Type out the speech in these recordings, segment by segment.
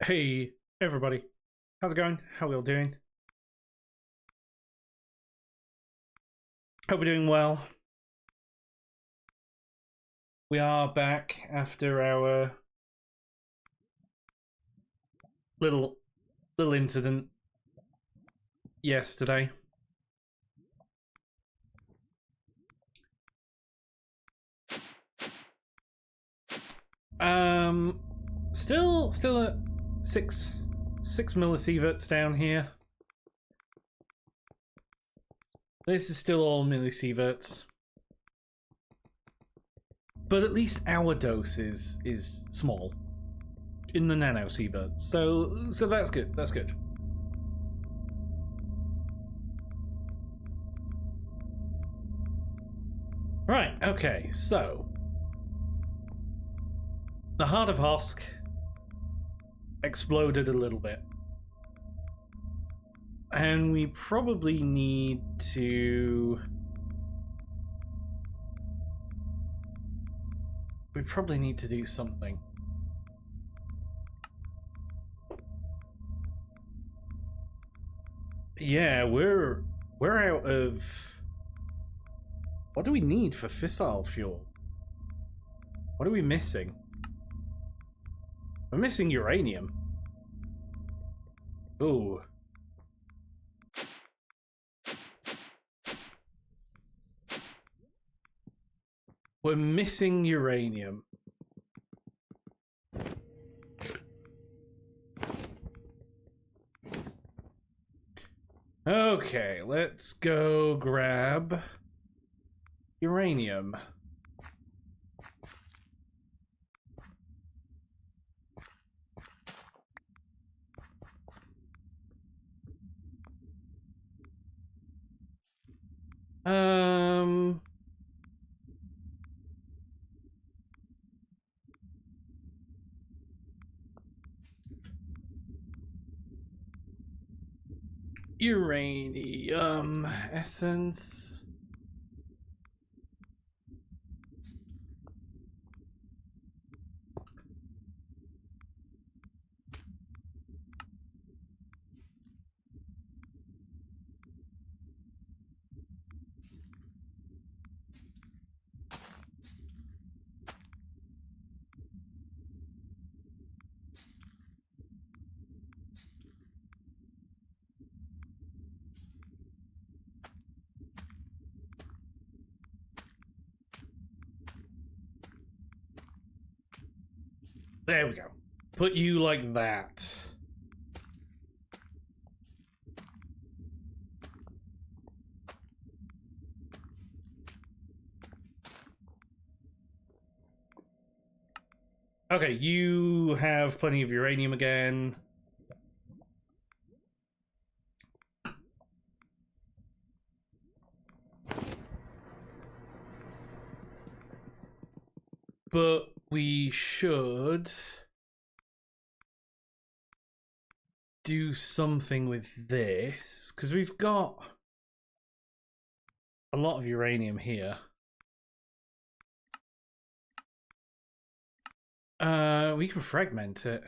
Hey, everybody. How's it going? How we all doing? Hope we're doing well. We are back after our little incident yesterday. Still at six millisieverts down here. This is still all millisieverts. But at least our dose is small in the nanosieverts. So that's good. That's good. Right, okay, so the heart of Hosk exploded a little bit. And we probably need to... do something. Yeah, we're out of... What do we need for fissile fuel? What are we missing? We're missing uranium. Ooh. We're missing uranium. Okay, let's go grab uranium. Uranium essence. There we go. Put you like that. Okay, you have plenty of uranium again. But we should do something with this, because we've got a lot of uranium here. We can fragment it.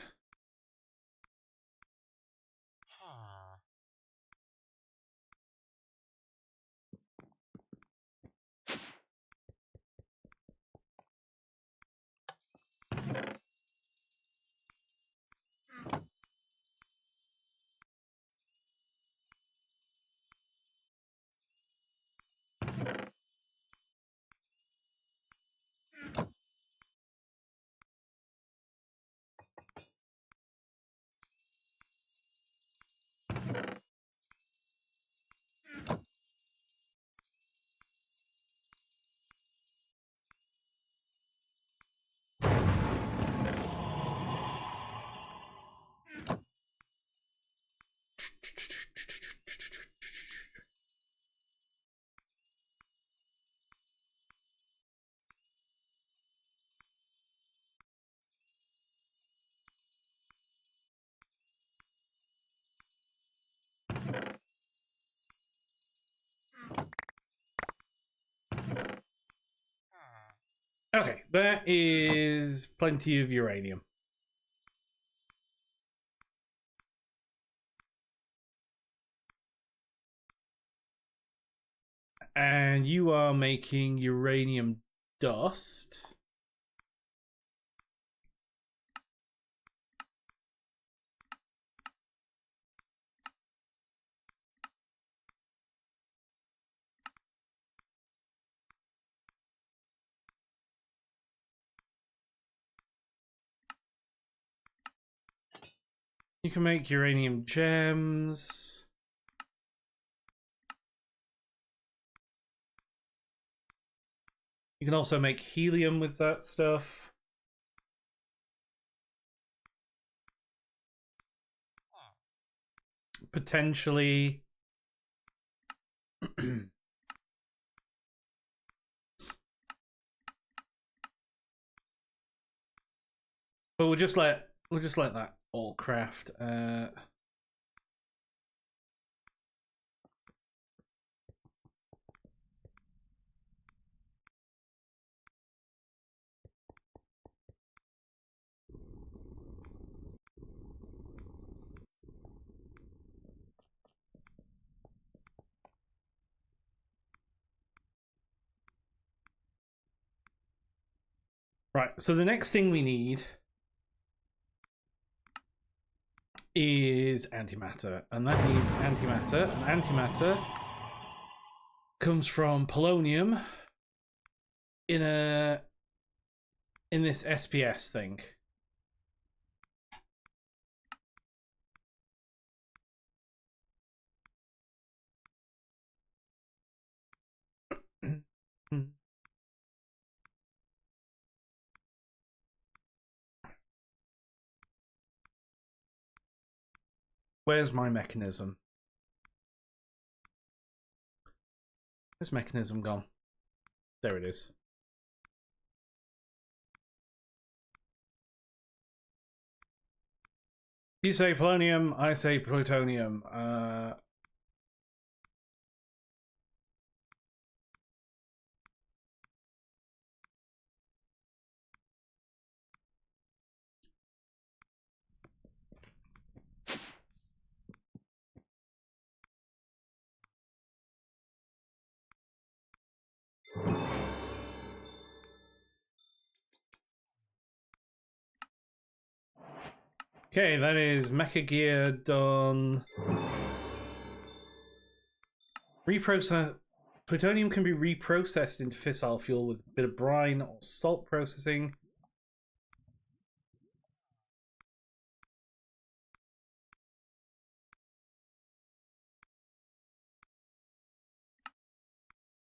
Okay, that is plenty of uranium. And you are making uranium dust. You can make uranium gems. You can also make helium with that stuff. Potentially. But we'll just let that all craft. Right, so the next thing we need is antimatter, and that needs antimatter, and antimatter comes from polonium in this SPS thing. Where's my mechanism? Where's mechanism gone? There it is. You say polonium, I say plutonium. Okay, that is mecha gear done. Reprocess. Plutonium can be reprocessed into fissile fuel with a bit of brine or salt processing.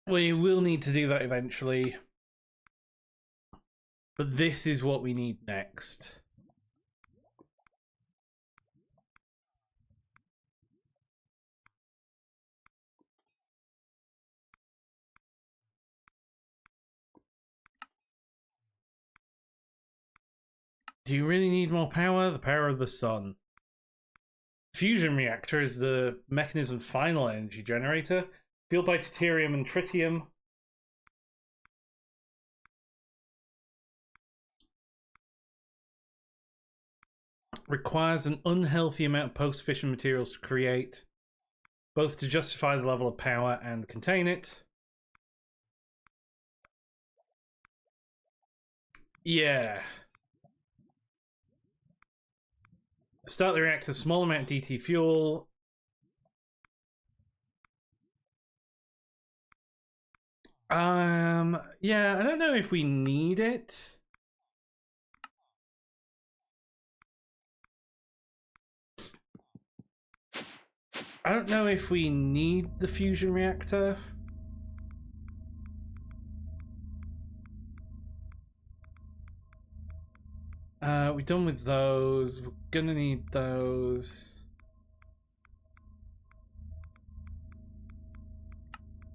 We will need to do that eventually. But this is what we need next. Do you really need more power? The power of the sun. Fusion reactor is the mechanism's final energy generator, fueled by deuterium and tritium. Requires an unhealthy amount of post-fission materials to create, both to justify the level of power and contain it. Yeah. Start the reactor, small amount of DT fuel. Yeah, I don't know if we need it. I don't know if we need the fusion reactor. We're done with those. We're gonna need those.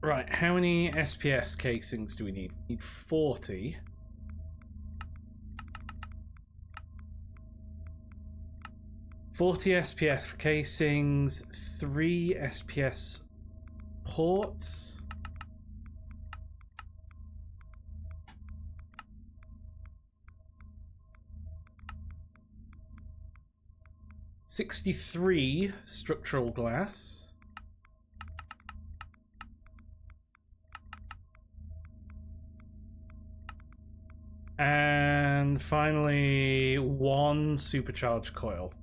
Right, how many SPS casings do we need? We need 40. SPS casings, 3 SPS ports. $63 structural glass. And finally, one supercharged coil.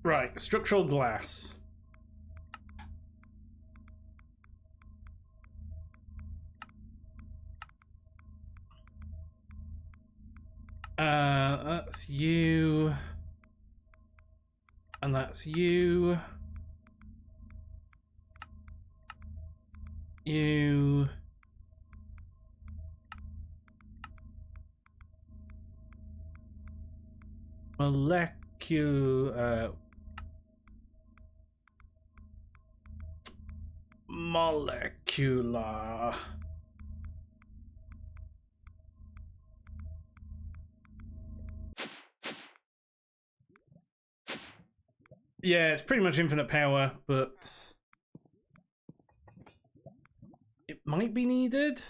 Right, structural glass. That's you. And that's you. You. Molecular. Yeah, it's pretty much infinite power, but it might be needed.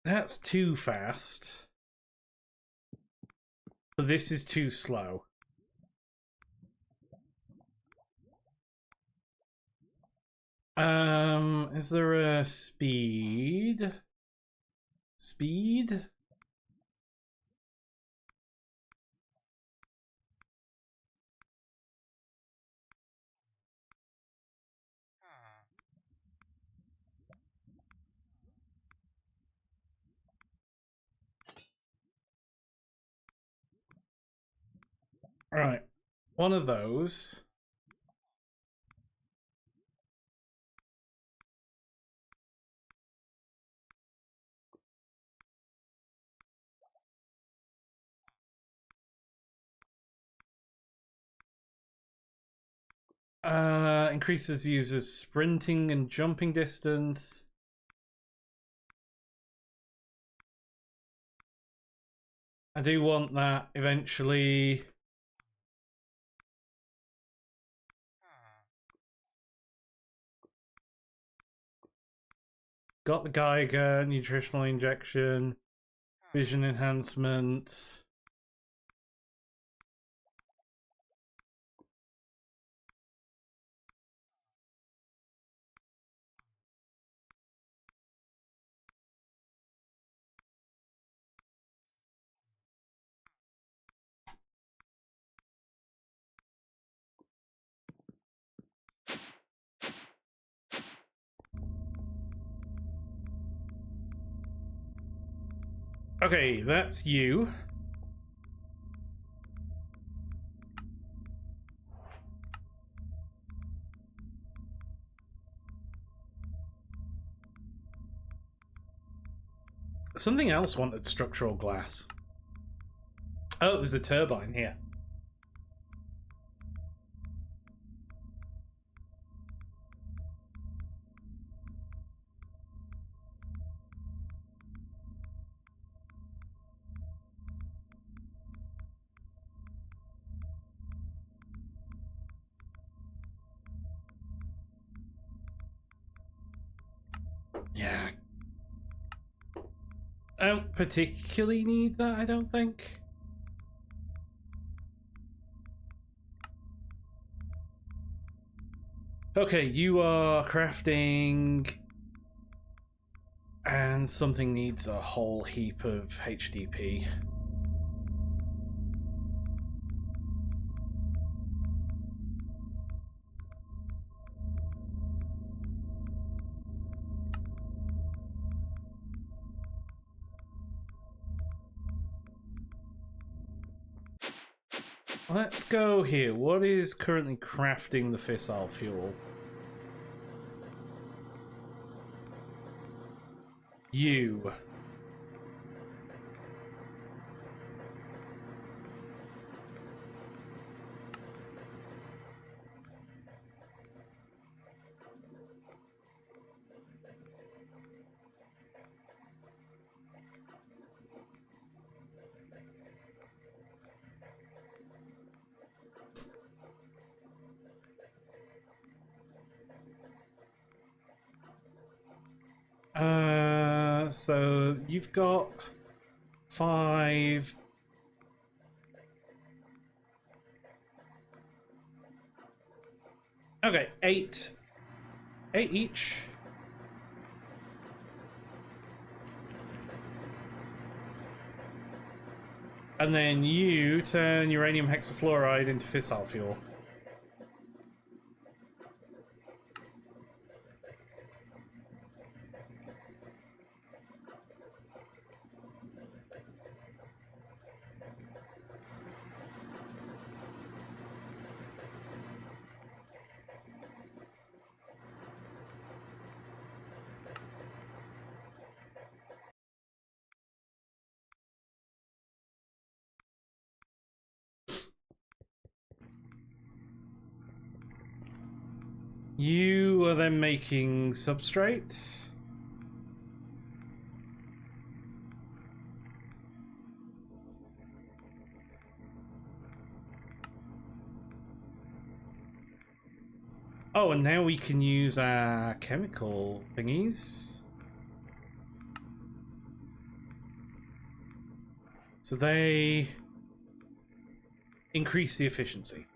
That's too fast. But this is too slow. Is there a speed? Speed? Right. One of those. Increases users' sprinting and jumping distance. I do want that eventually. Got the Geiger, nutritional injection, vision enhancement. Okay, that's you. Something else wanted structural glass. Oh, it was the turbine here. Yeah. I don't particularly need that, I don't think. Okay, you are crafting, and something needs a whole heap of HDP. Let's go here. What is currently crafting the fissile fuel? You. So you've got 5. Okay, 8. 8 each. And then you turn uranium hexafluoride into fissile fuel. You are then making substrate. Oh, and now we can use our chemical thingies. So they increase the efficiency.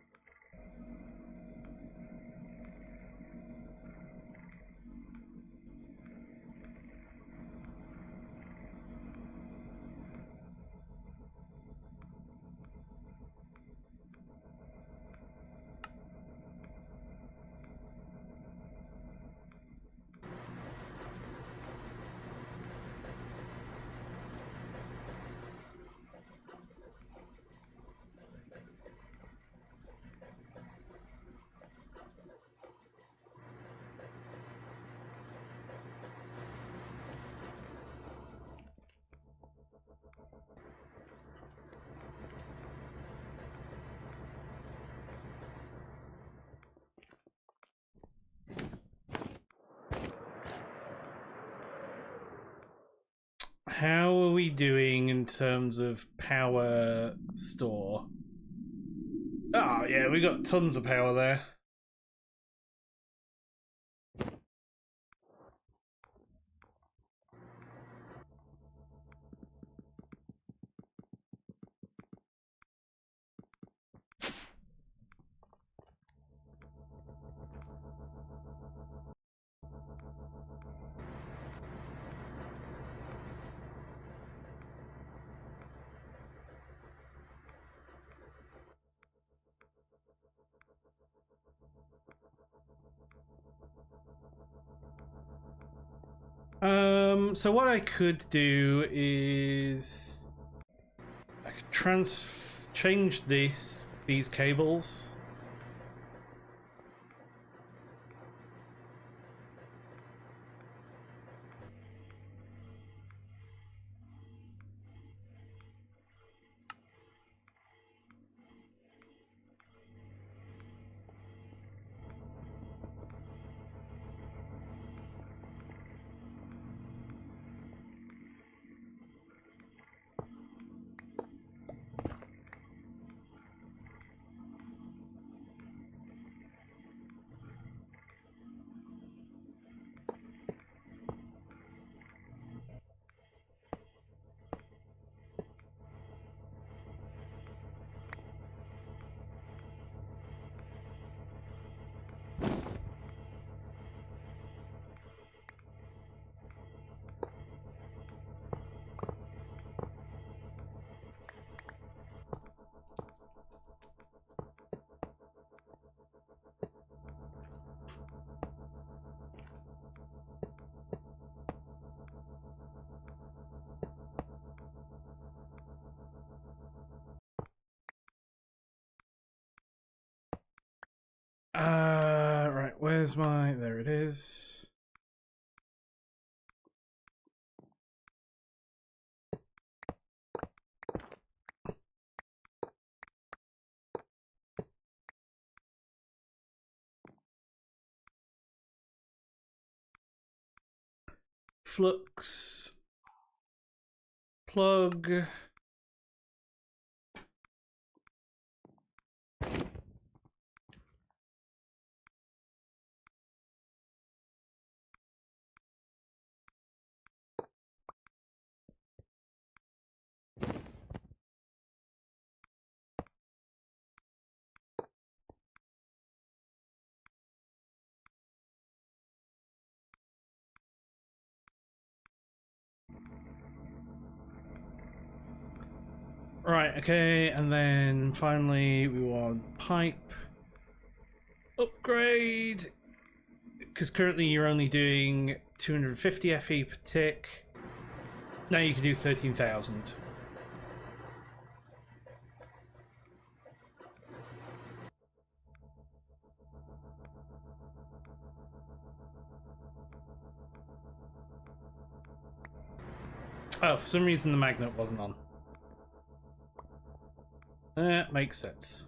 How are we doing in terms of power store? Oh, yeah, we got tons of power there. So what I could do is I could change these cables. Right, where's my... There it is. Flux. Plug. Right, okay, and then finally we want pipe upgrade, because currently you're only doing 250 FE per tick. Now you can do 13,000. Oh, for some reason the magnet wasn't on. That makes sense.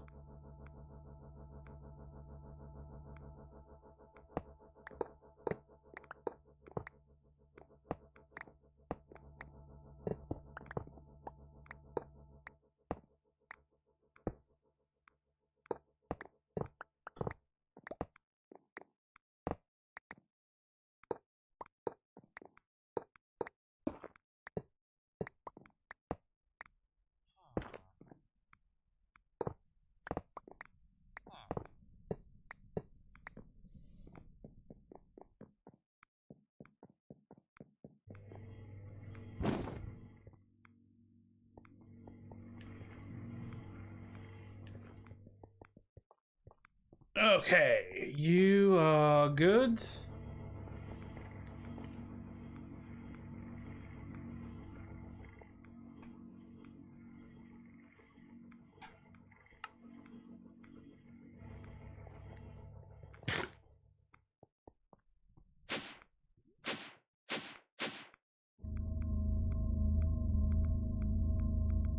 Okay, you are good.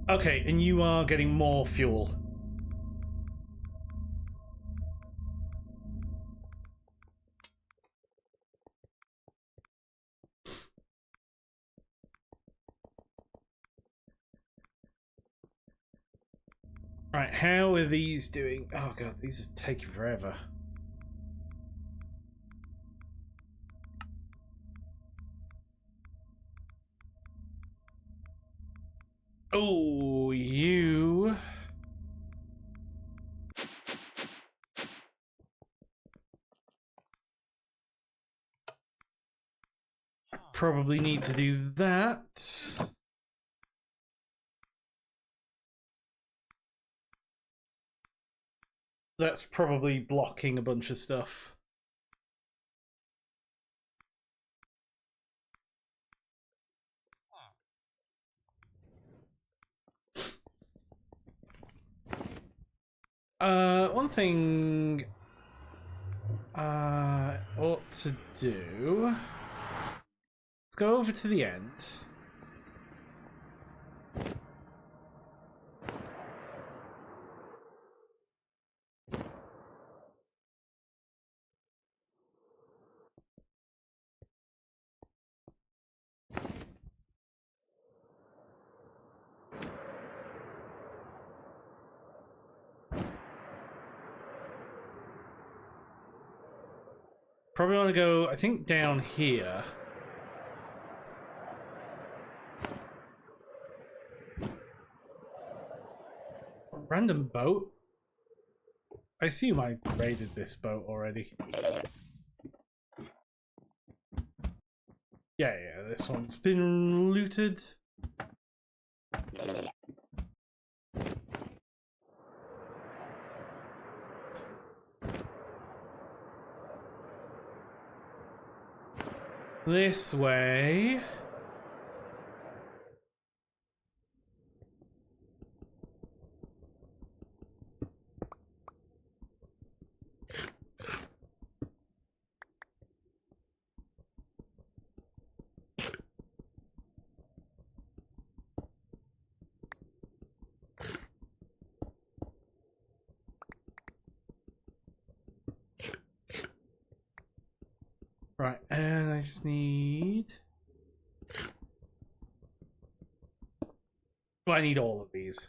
Okay, and you are getting more fuel. Right, how are these doing? Oh god, these are taking forever. Oh, you... probably need to do that. That's probably blocking a bunch of stuff. One thing ought to do. Let's go over to the end. Probably want to go, I think, down here. Random boat? I assume I raided this boat already. Yeah, this one's been looted. This way. Right, and I just need... well, I need all of these.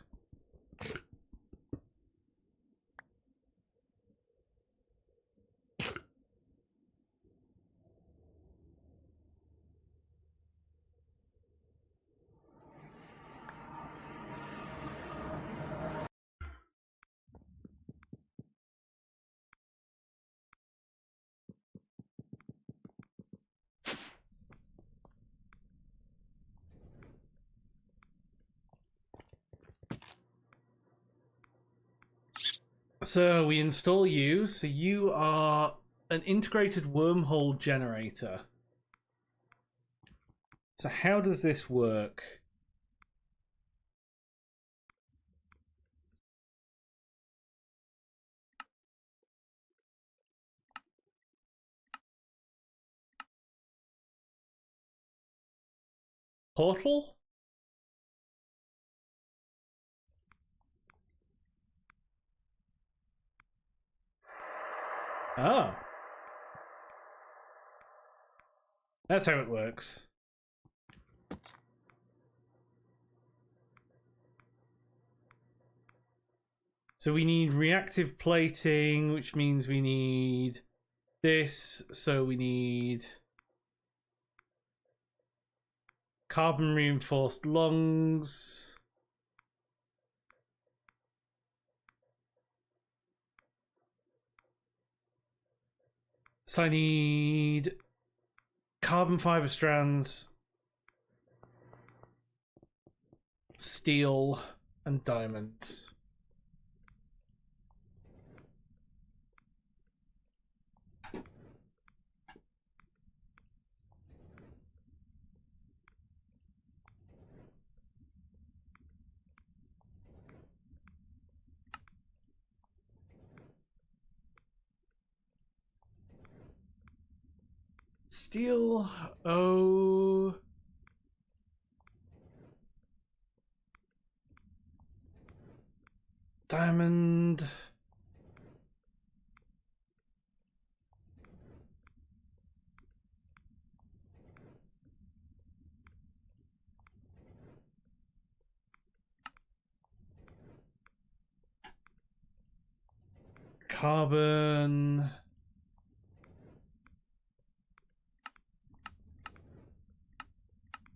So we install you. So you are an integrated wormhole generator. So how does this work? Portal? Oh. That's how it works. So we need reactive plating, which means we need this. So we need carbon reinforced lungs. So I need carbon fiber strands, steel, and diamonds. Steel, oh. Diamond. Carbon.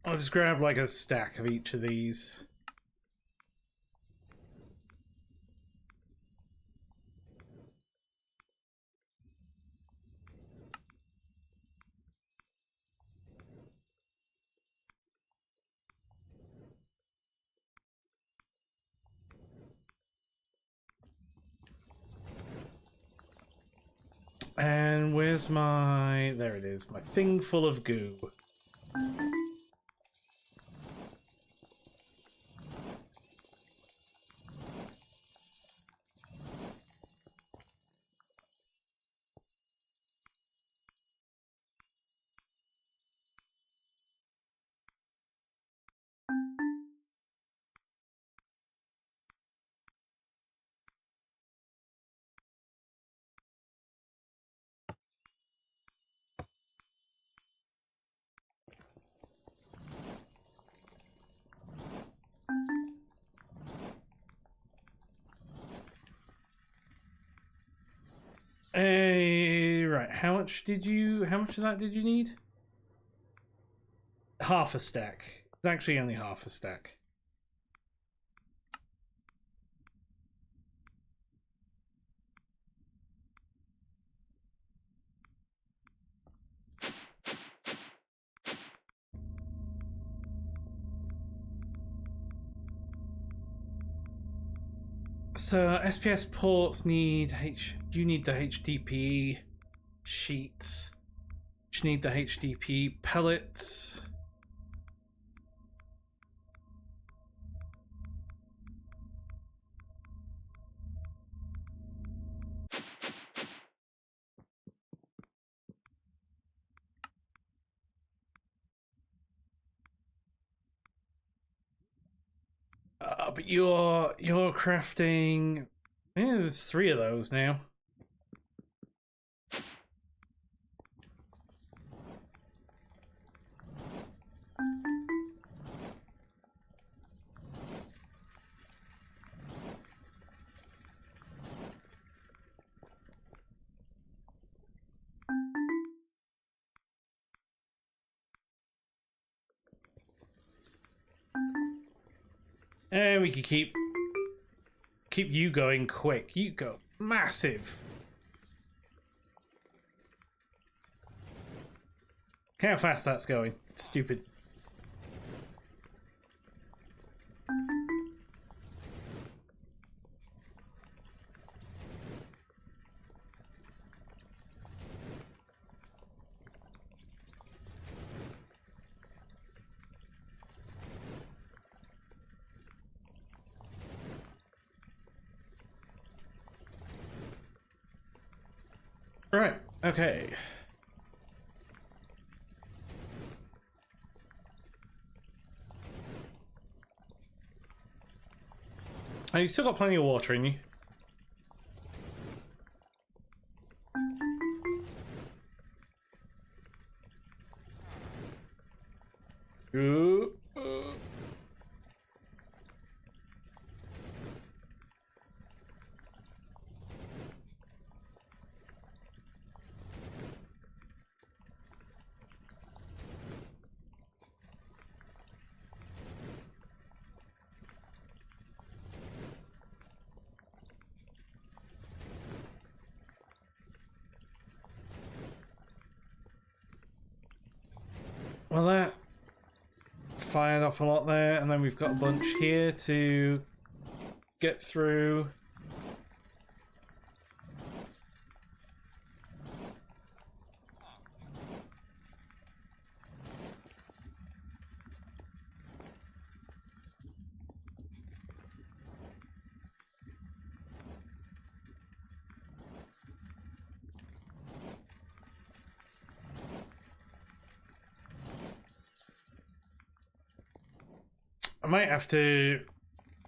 I'll just grab like a stack of each of these. And where's my... There it is. My thing full of goo. Right, how much of that did you need? Half a stack. It's actually only half a stack. So SPS ports need you need the HDPE sheets. You need the HDPE pellets. But you're crafting. Yeah, there's 3 of those now. And we could keep you going quick. You go massive. Look how fast that's going. Stupid. Right, okay. Oh, you still got plenty of water in you. Ooh. Well, that fired up a lot there, and then we've got a bunch here to get through. I might have to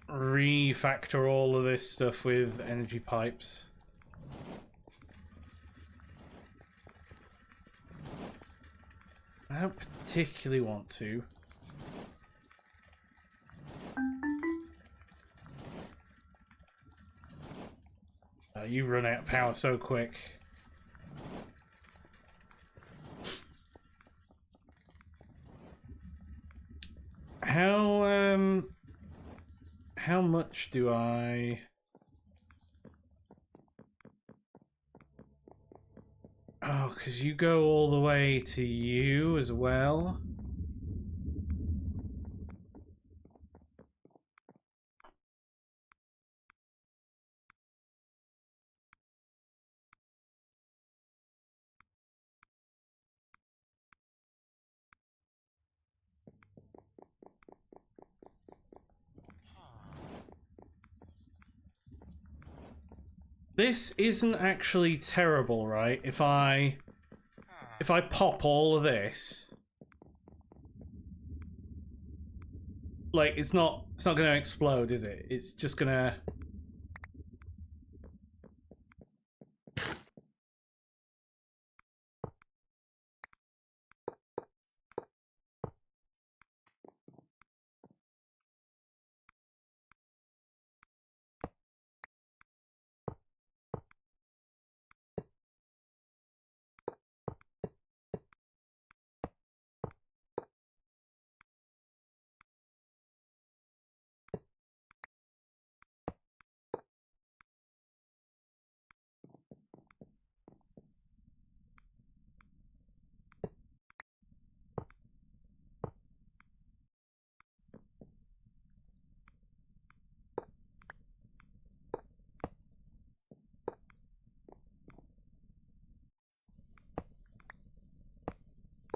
refactor all of this stuff with energy pipes. I don't particularly want to. You run out of power so quick. How much do I... Oh, because you go all the way to you as well. This isn't actually terrible, right? If I pop all of this, like it's not gonna explode, is it? It's just gonna...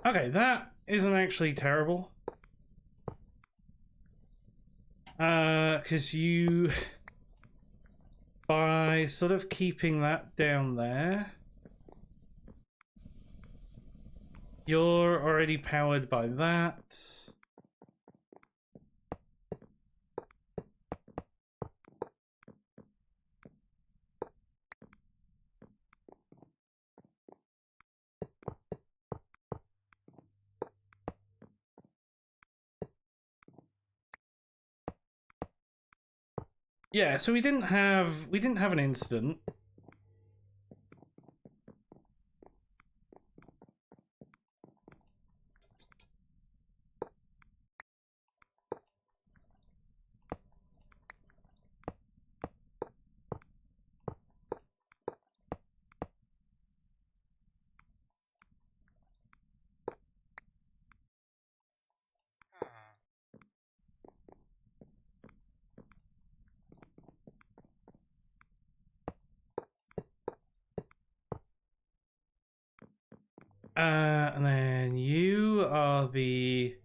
Okay, that isn't actually terrible. Because you... By sort of keeping that down there, you're already powered by that. Yeah, so we didn't have an incident. And then you are the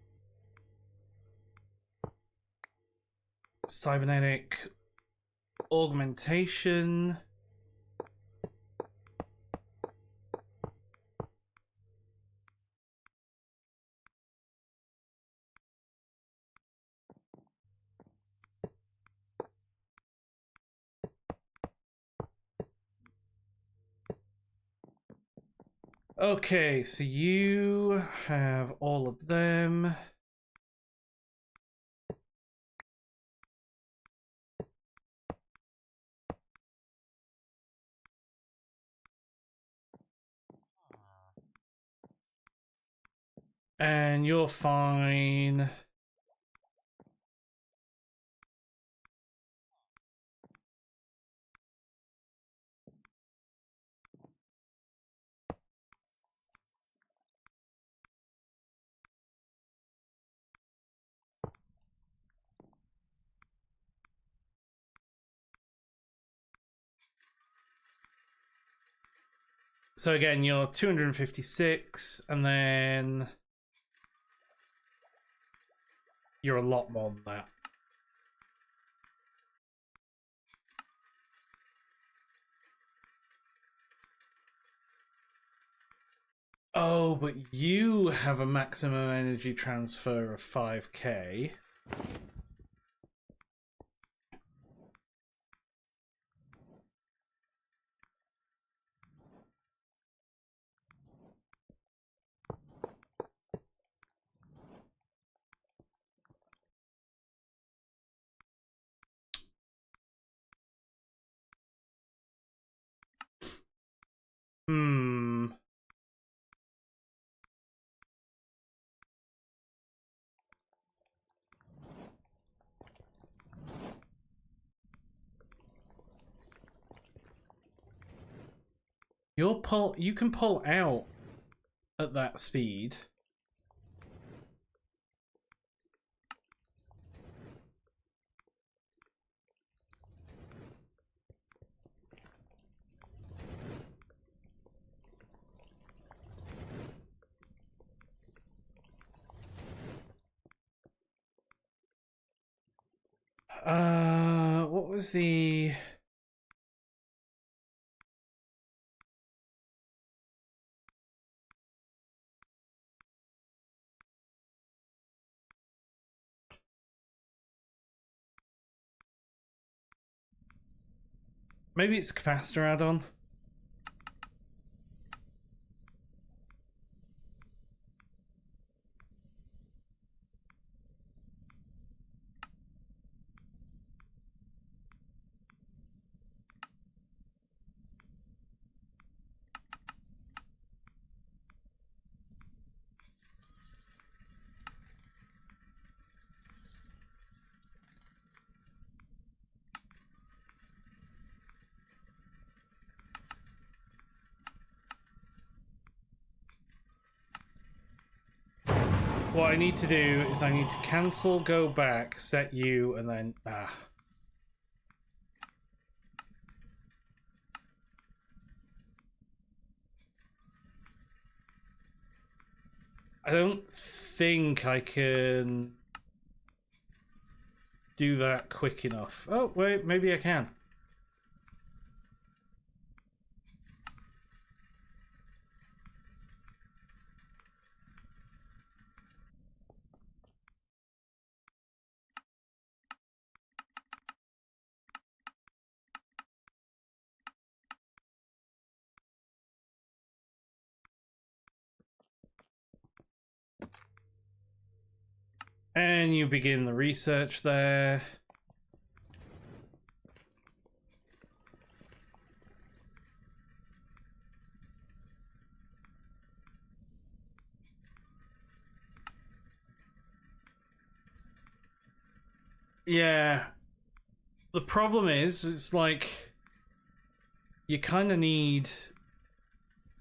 cybernetic augmentation. Okay, so you have all of them. And you're fine. So again, you're 256, and then you're a lot more than that. Oh, but you have a maximum energy transfer of 5k. Hmm. You can pull out at that speed. What was the... Maybe it's a capacitor add-on. What I need to do is I need to cancel, go back, set you, and then... I don't think I can do that quick enough. Oh, wait, maybe I can. And you begin the research there. Yeah. The problem is, it's like... You kind of need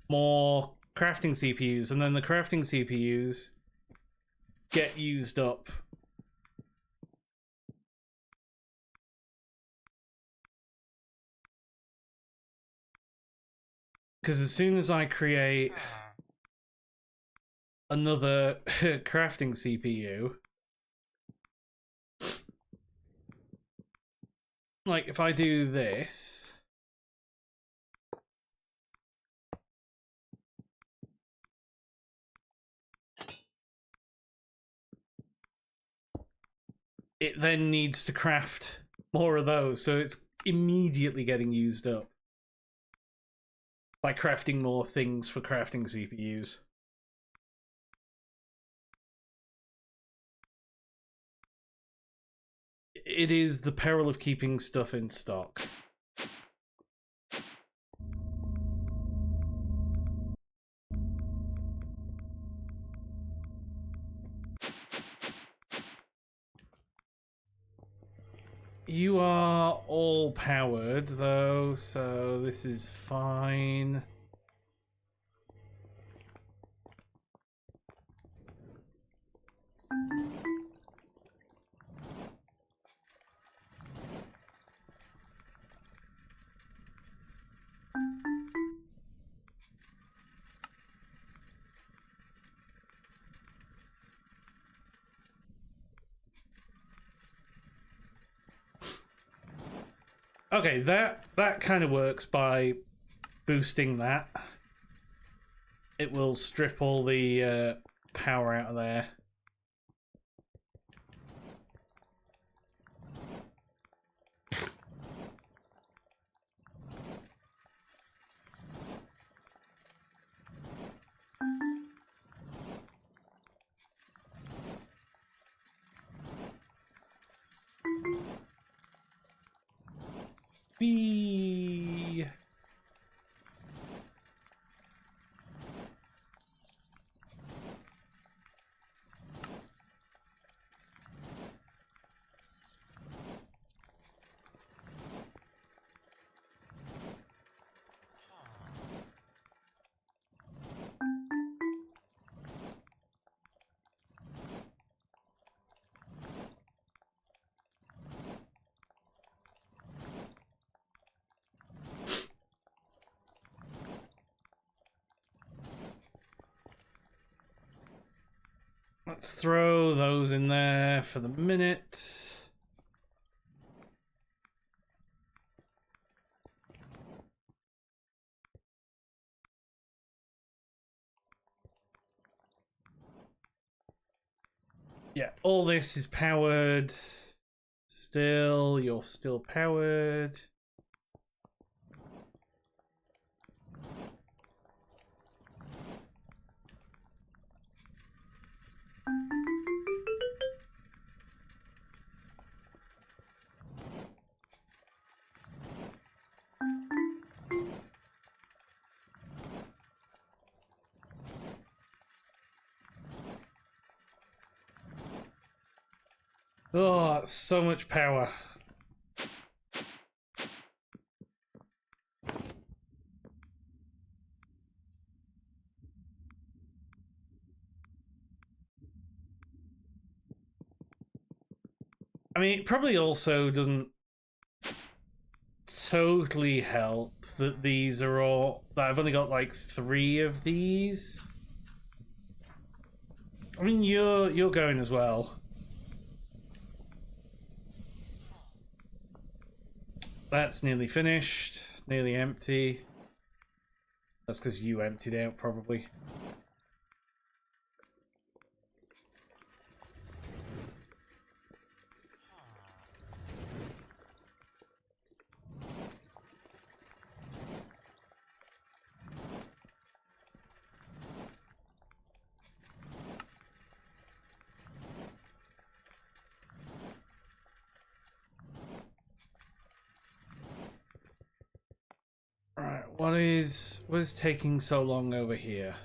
more crafting CPUs, and then the crafting CPUs get used up. Because as soon as I create another crafting CPU, like if I do this, it then needs to craft more of those, so it's immediately getting used up by crafting more things for crafting CPUs. It is the peril of keeping stuff in stock. You are all powered, though, so this is fine. Okay, that kind of works by boosting that. It will strip all the power out of there. Whee! Let's throw those in there for the minute. Yeah, all this is powered. Still, you're still powered. Oh, so much power. I mean, it probably also doesn't totally help that these are all... that I've only got like 3 of these. I mean, you're going as well. That's nearly finished. Nearly empty. That's because you emptied out, probably. Right, what is taking so long over here?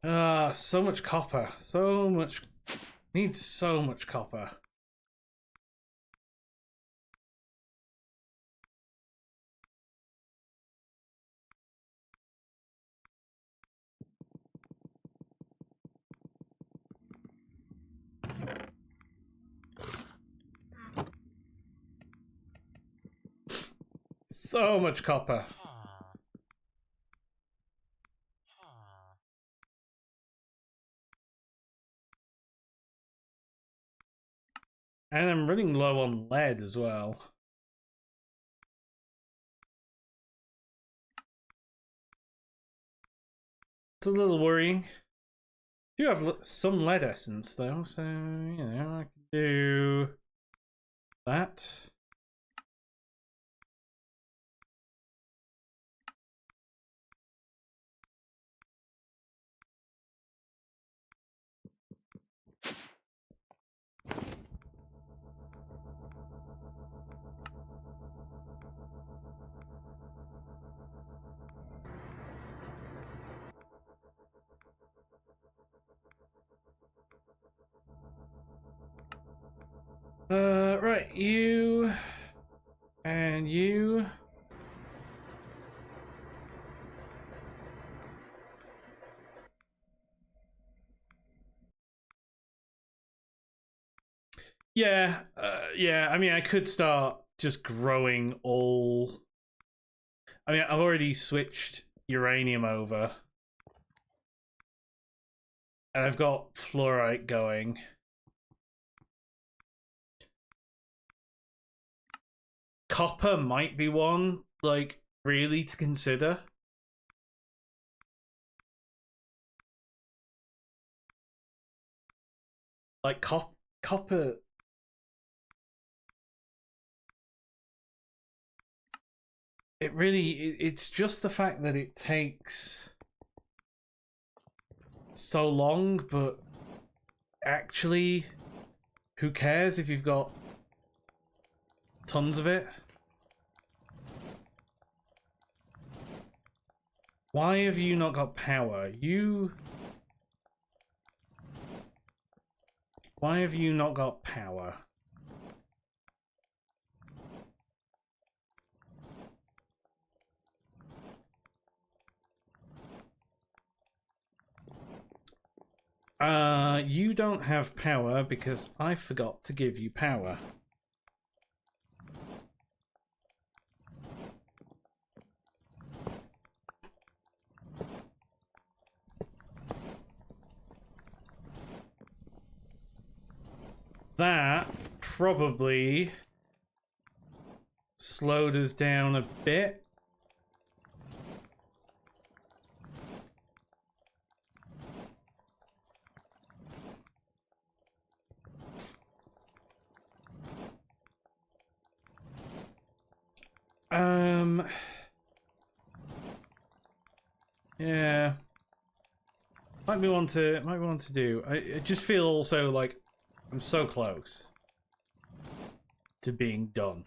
Ah, so much copper. So much. Needs so much copper. So much copper. And I'm running low on lead as well. It's a little worrying. I do have some lead essence though, so you know I can do that. Right, you and you. Yeah, yeah. I mean, I could start just growing all. I mean, I've already switched uranium over, and I've got fluorite going. Copper might be one, like, really to consider. Like, copper. It's just the fact that it takes so long, but actually, who cares if you've got tons of it? Why have you not got power? Why have you not got power? You don't have power because I forgot to give you power. That probably slowed us down a bit. Yeah. Might be one to do. I just feel also like I'm so close to being done.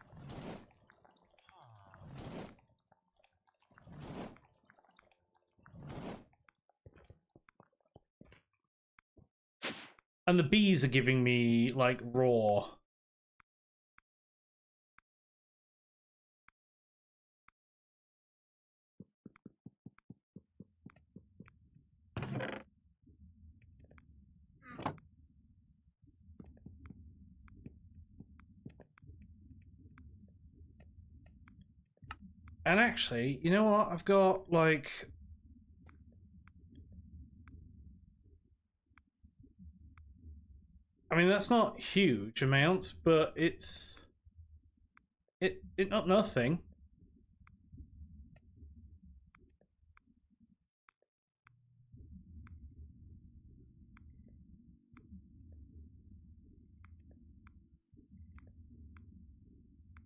And the bees are giving me like raw. And actually, you know what? I've got like I mean that's not huge amounts, but it's not nothing.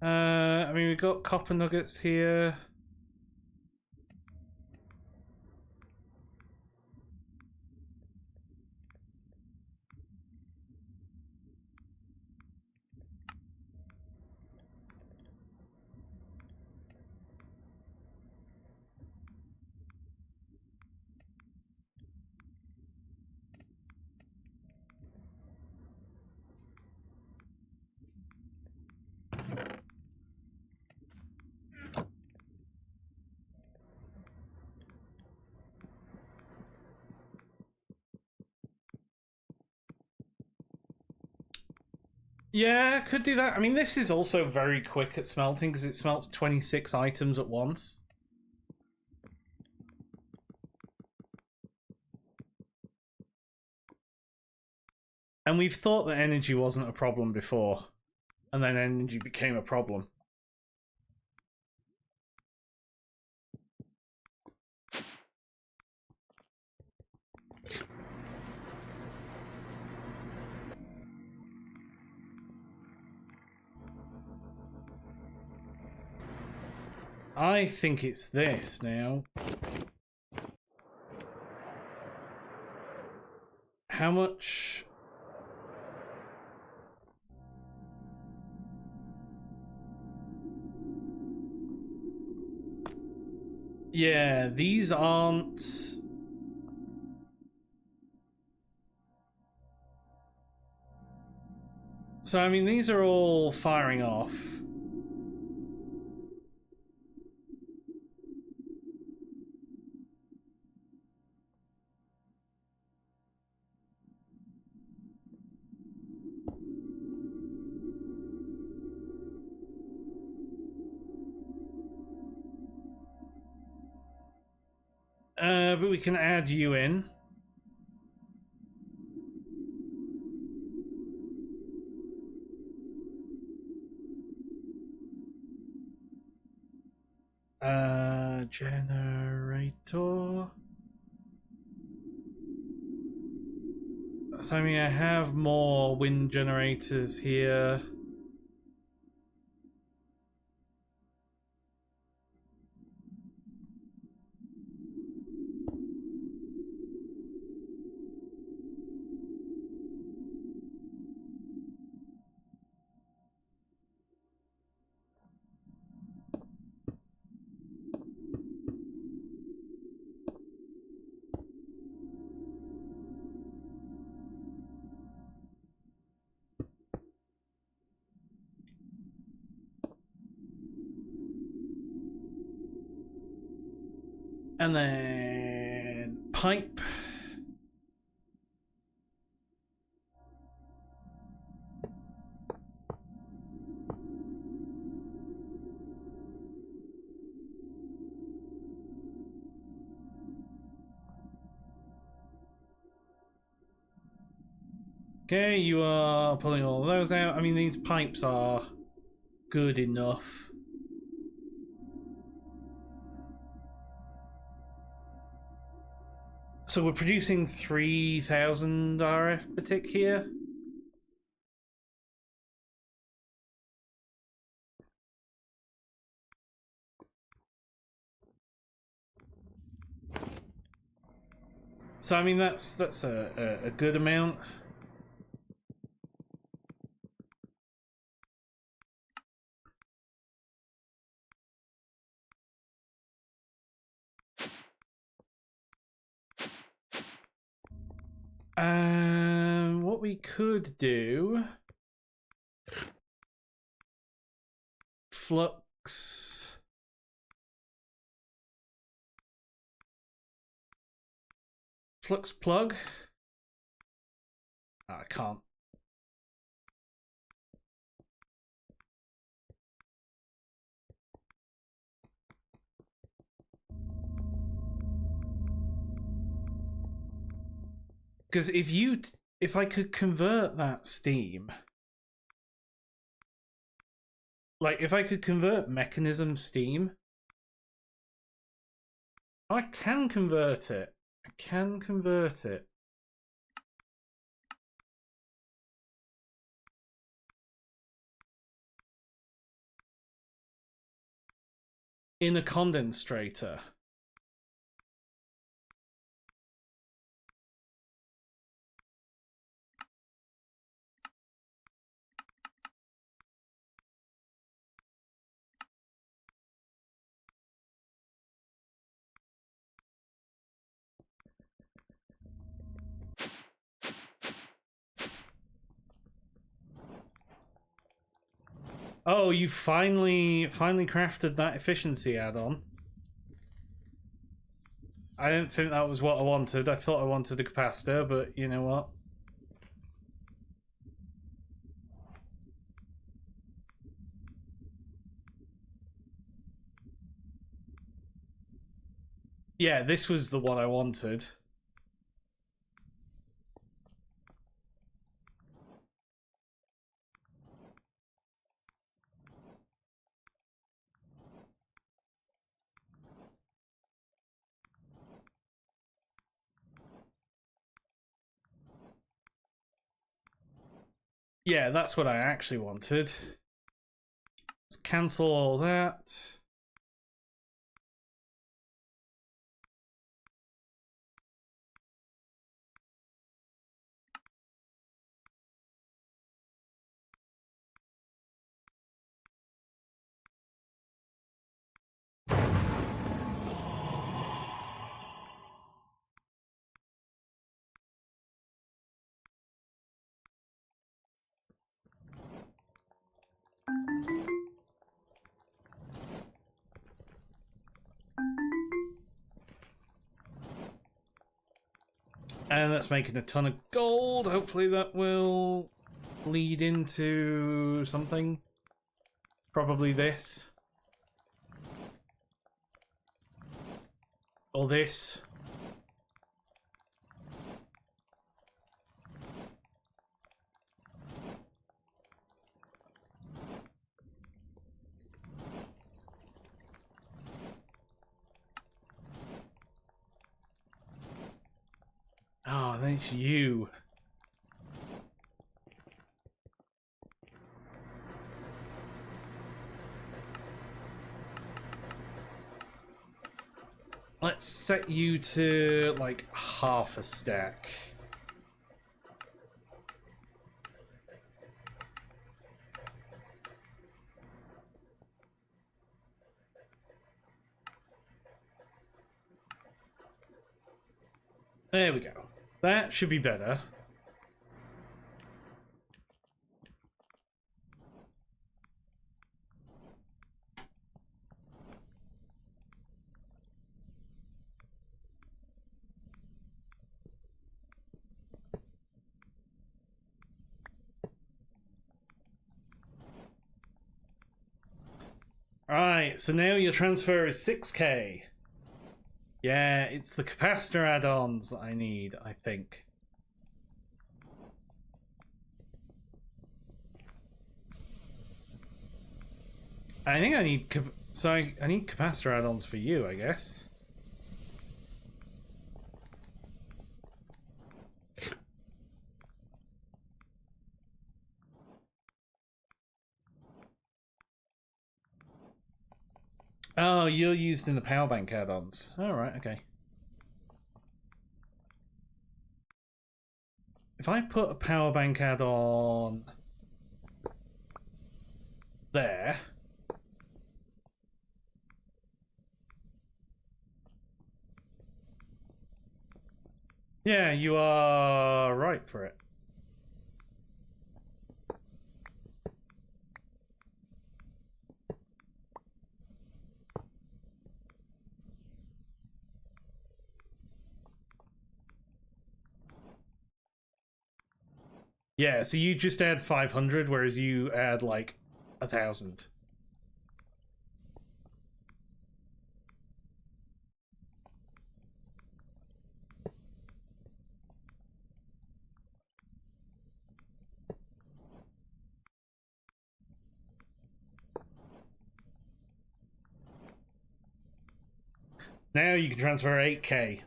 I mean we've got copper nuggets here. Yeah, could do that. I mean, this is also very quick at smelting because it smelts 26 items at once. And we've thought that energy wasn't a problem before, and then energy became a problem. I think it's this now. How much? Yeah, these aren't... So, I mean, these are all firing off. But we can add you in. Generator. So I mean, I have more wind generators here. And then pipe. Okay, you are pulling all of those out. I mean, these pipes are good enough. So we're producing 3,000 RF per tick here. So I mean, that's a good amount. What we could do... Flux... Flux plug? Oh, I can't. Because if I could convert that steam... Like, if I could convert mechanism steam... I can convert it. I can convert it. In a condensator. Oh, you finally crafted that efficiency add-on. I didn't think that was what I wanted. I thought I wanted the capacitor, but you know what? Yeah, this was the one I wanted. Yeah, that's what I actually wanted. Let's cancel all that. And that's making a ton of gold. Hopefully that will lead into something. Probably this. Or this. Oh, thanks you. Let's set you to like half a stack. There we go. That should be better. Alright, so now your transfer is 6k. Yeah, it's the capacitor add-ons that I need, I think. I think I need... I need capacitor add-ons for you, I guess. Oh, you're used in the power bank add-ons. Alright, okay. If I put a power bank add-on there... Yeah, you are right for it. Yeah, so you just add 500, whereas you add like 1,000. Now you can transfer 8k.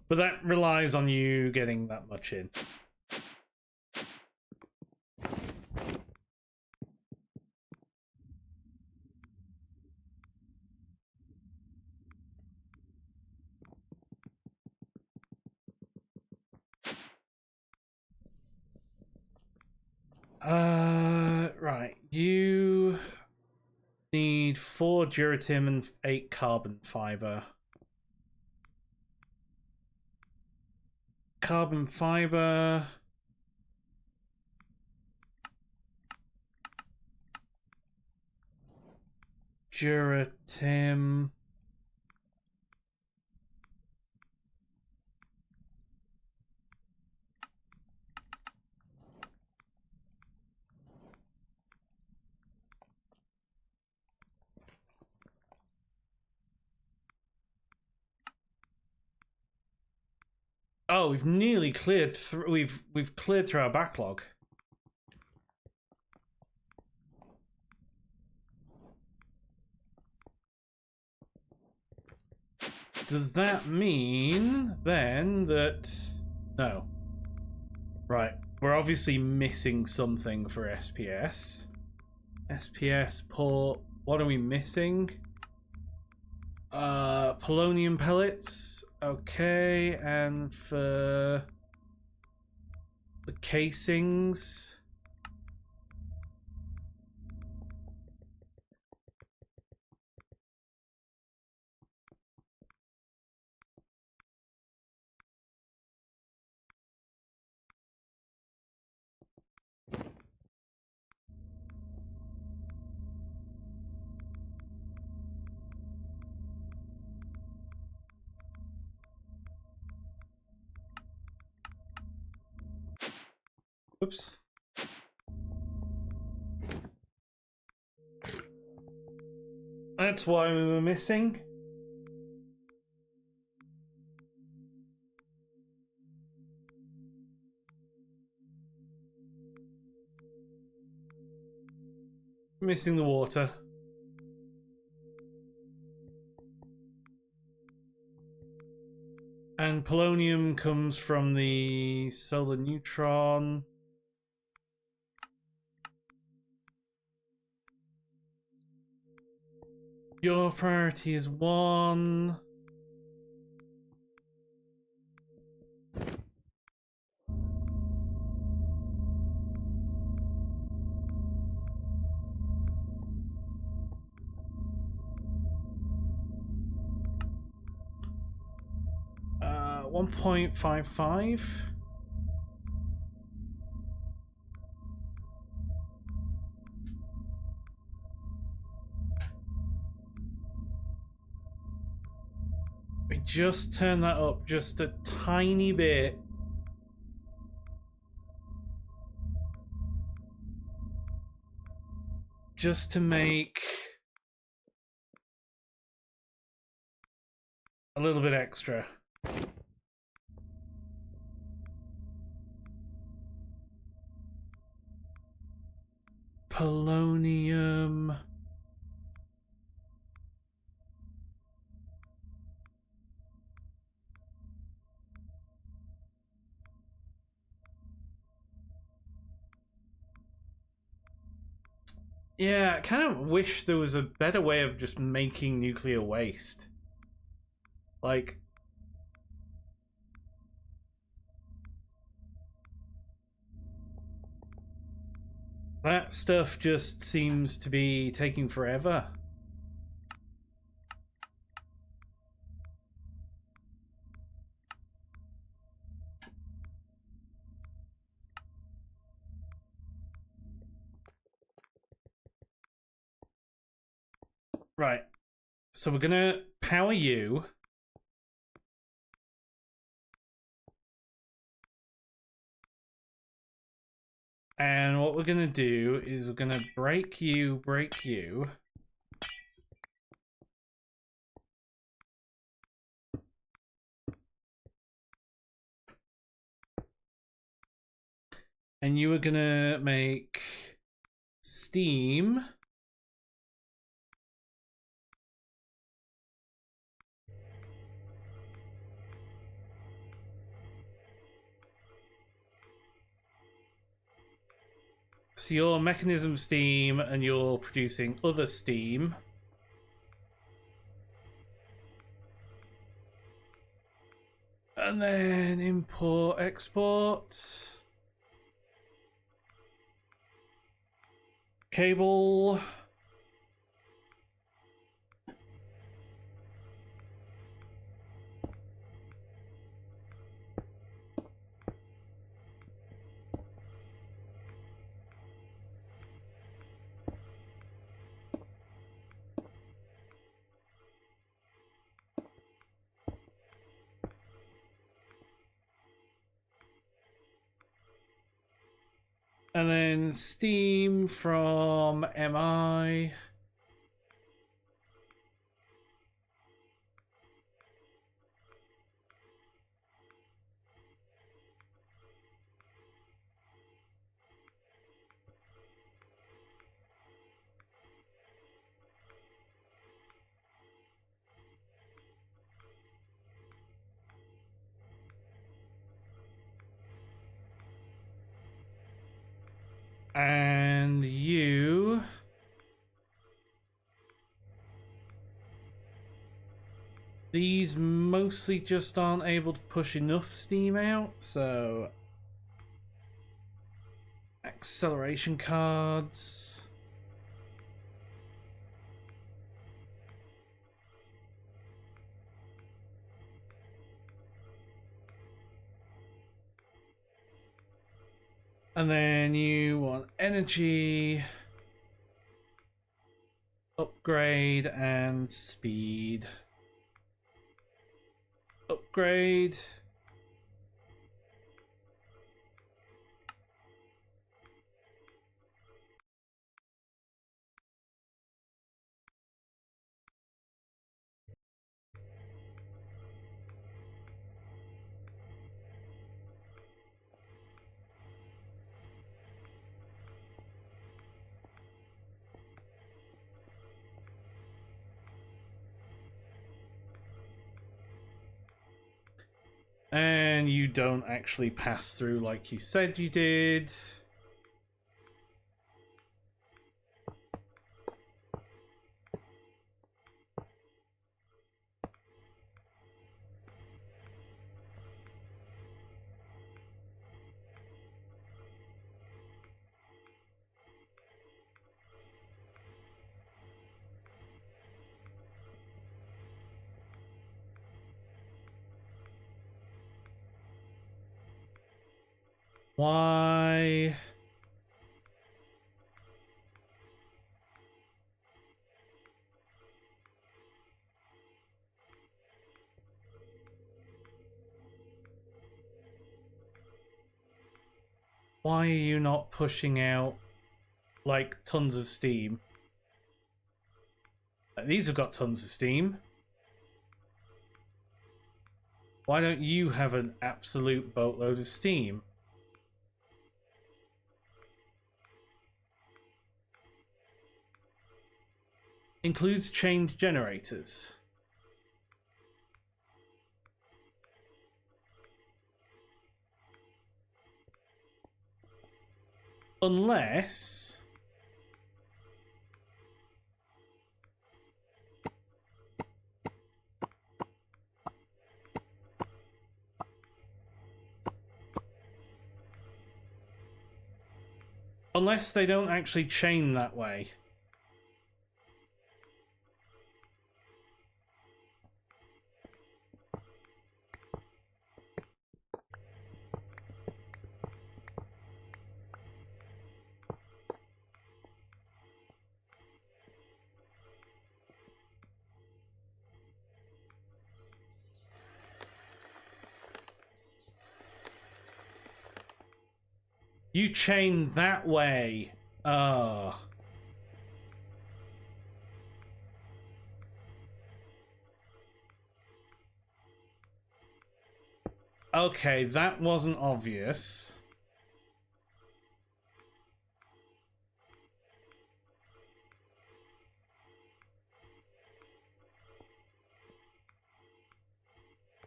But that relies on you getting that much in. Right. You need 4 duratim and 8 carbon fiber. Carbon fiber. Duratim. Oh, we've nearly cleared through. We've cleared through our backlog. Does that mean then that no? Right, we're obviously missing something for SPS. SPS port. What are we missing? Polonium pellets. Okay, and for the casings. Oops. That's why we were missing. Missing the water. And polonium comes from the solar neutron. Your priority is 1. Uh, 1.55. We just turn that up just a tiny bit. Just to make a little bit extra. Polonium. Yeah, I kind of wish there was a better way of just making nuclear waste. Like, that stuff just seems to be taking forever. Right. So we're gonna power you. And what we're gonna do is we're gonna break you. And you are gonna make steam. So you're mechanism steam and you're producing other steam. And then import, export. Cable. And then steam from MI. And you... These mostly just aren't able to push enough steam out, so... Acceleration cards... And then you want energy, upgrade, and speed. Upgrade. And you don't actually pass through like you said you did. Why? Why are you not pushing out like tons of steam? These have got tons of steam. Why don't you have an absolute boatload of steam? Includes chained generators. Unless... Unless they don't actually chain that way. You chain that way. Oh. Okay, that wasn't obvious.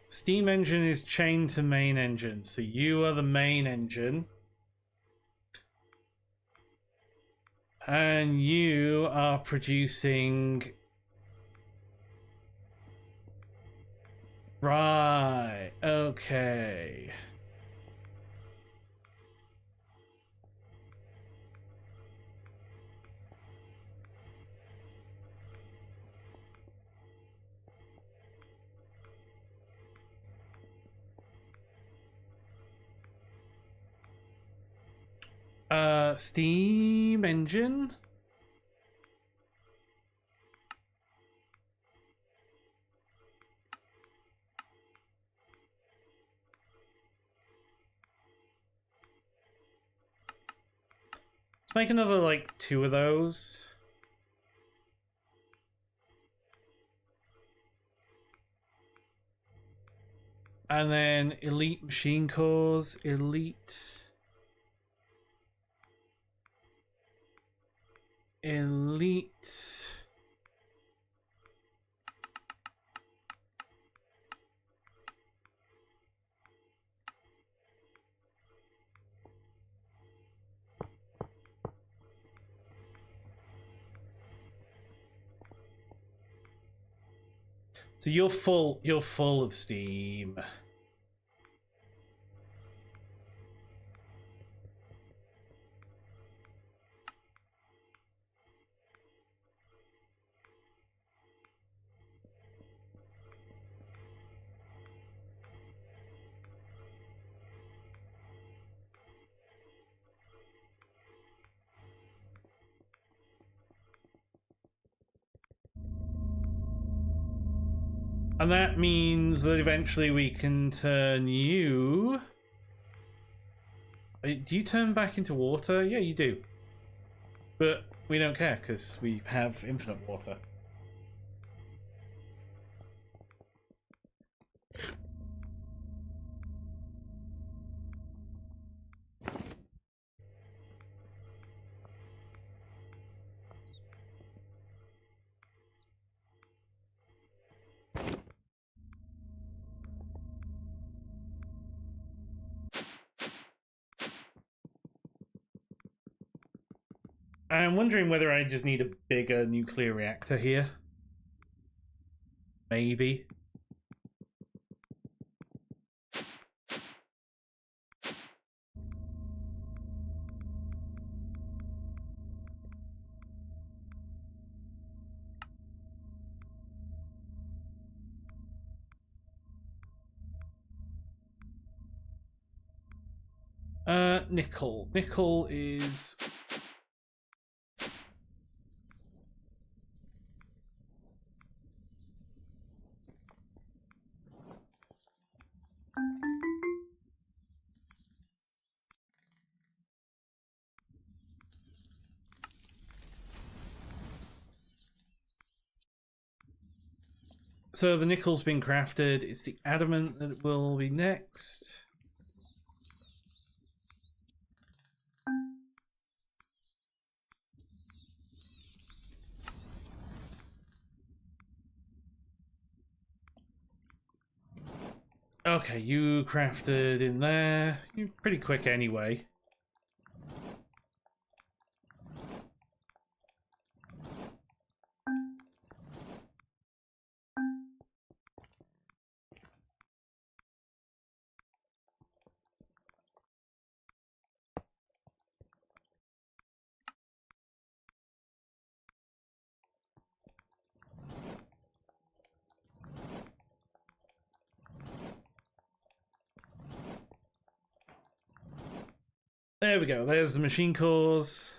Steam engine is chained to main engine, so you are the main engine. And you are producing... Right, okay. Steam engine? Let's make another, like, 2 of those. And then elite machine cores, elite... Elite... So you're full. You're full of steam. And that means that eventually we can turn you... Do you turn back into water? Yeah, you do. But we don't care, because we have infinite water. I'm wondering whether I just need a bigger nuclear reactor here. Maybe. Nickel. Nickel is... So the nickel's been crafted. It's the adamant that will be next. Okay, you crafted in there. You're pretty quick anyway. There we go. There's the machine cores.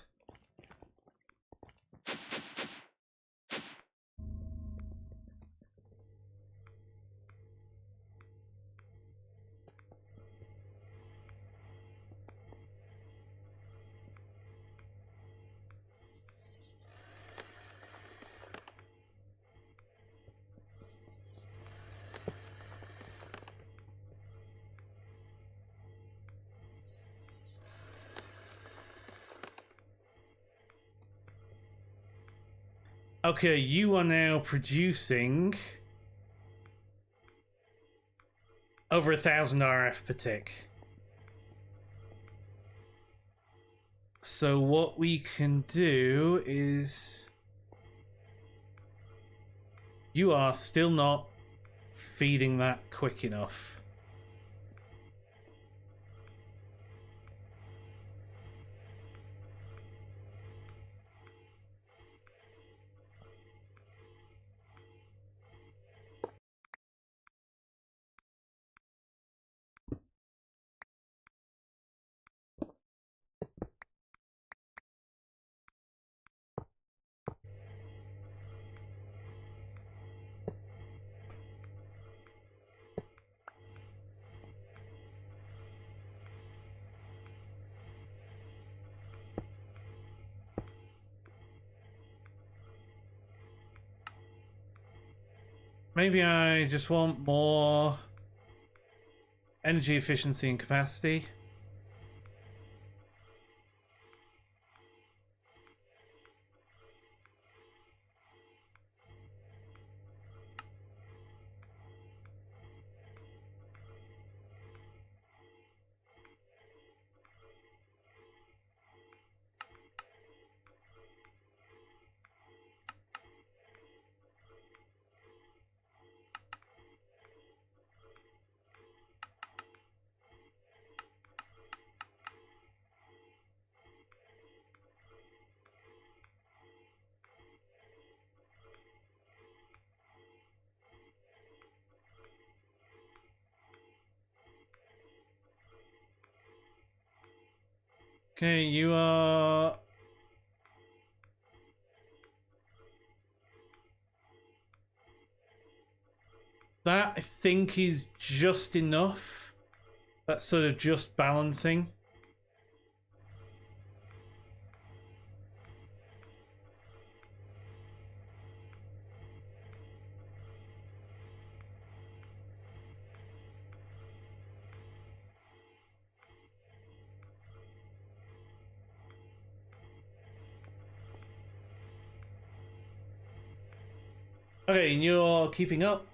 Okay, you are now producing over 1,000 RF per tick. So what we can do is... You are still not feeding that quick enough. Maybe I just want more energy efficiency and capacity. Okay, you are... That, I think, is just enough. That's sort of just balancing. Okay, and you're keeping up.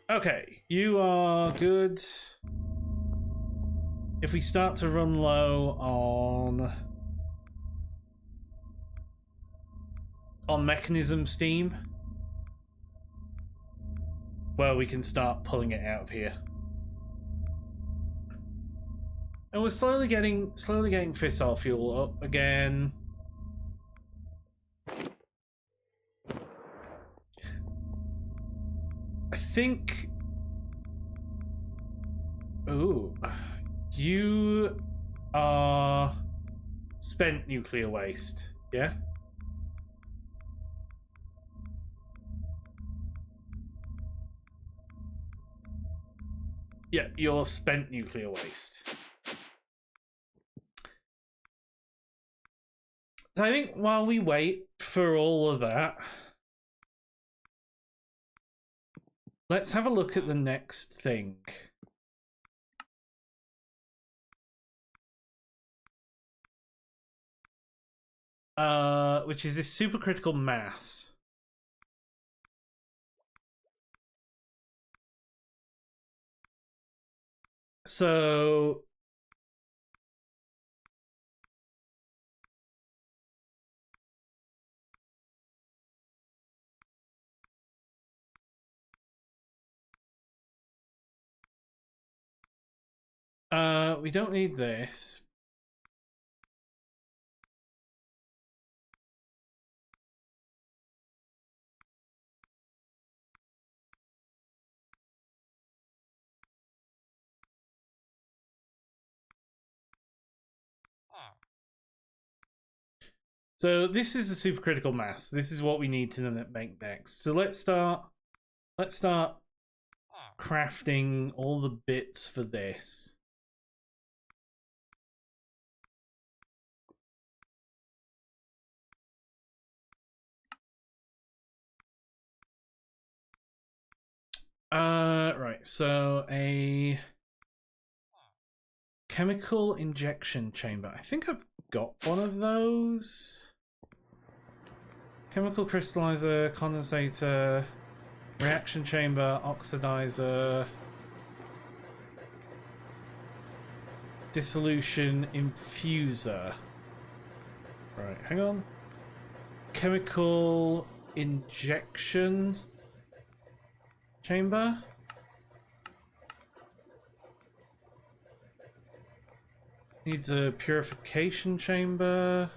Okay, you are good. If we start to run low on mechanism steam, well, we can start pulling it out of here. And we're slowly getting fissile fuel up again. I think... Ooh. You are spent nuclear waste, yeah? Yeah, you're spent nuclear waste. So I think while we wait for all of that, let's have a look at the next thing. Which is this supercritical mass. So we don't need this. So this is the supercritical mass. This is what we need to make next. So let's start crafting all the bits for this. Right, so a chemical injection chamber. I think I've got one of those. Chemical crystallizer, condensator, reaction chamber, oxidizer, dissolution infuser. Right, hang on. Chemical injection chamber. Needs a purification chamber.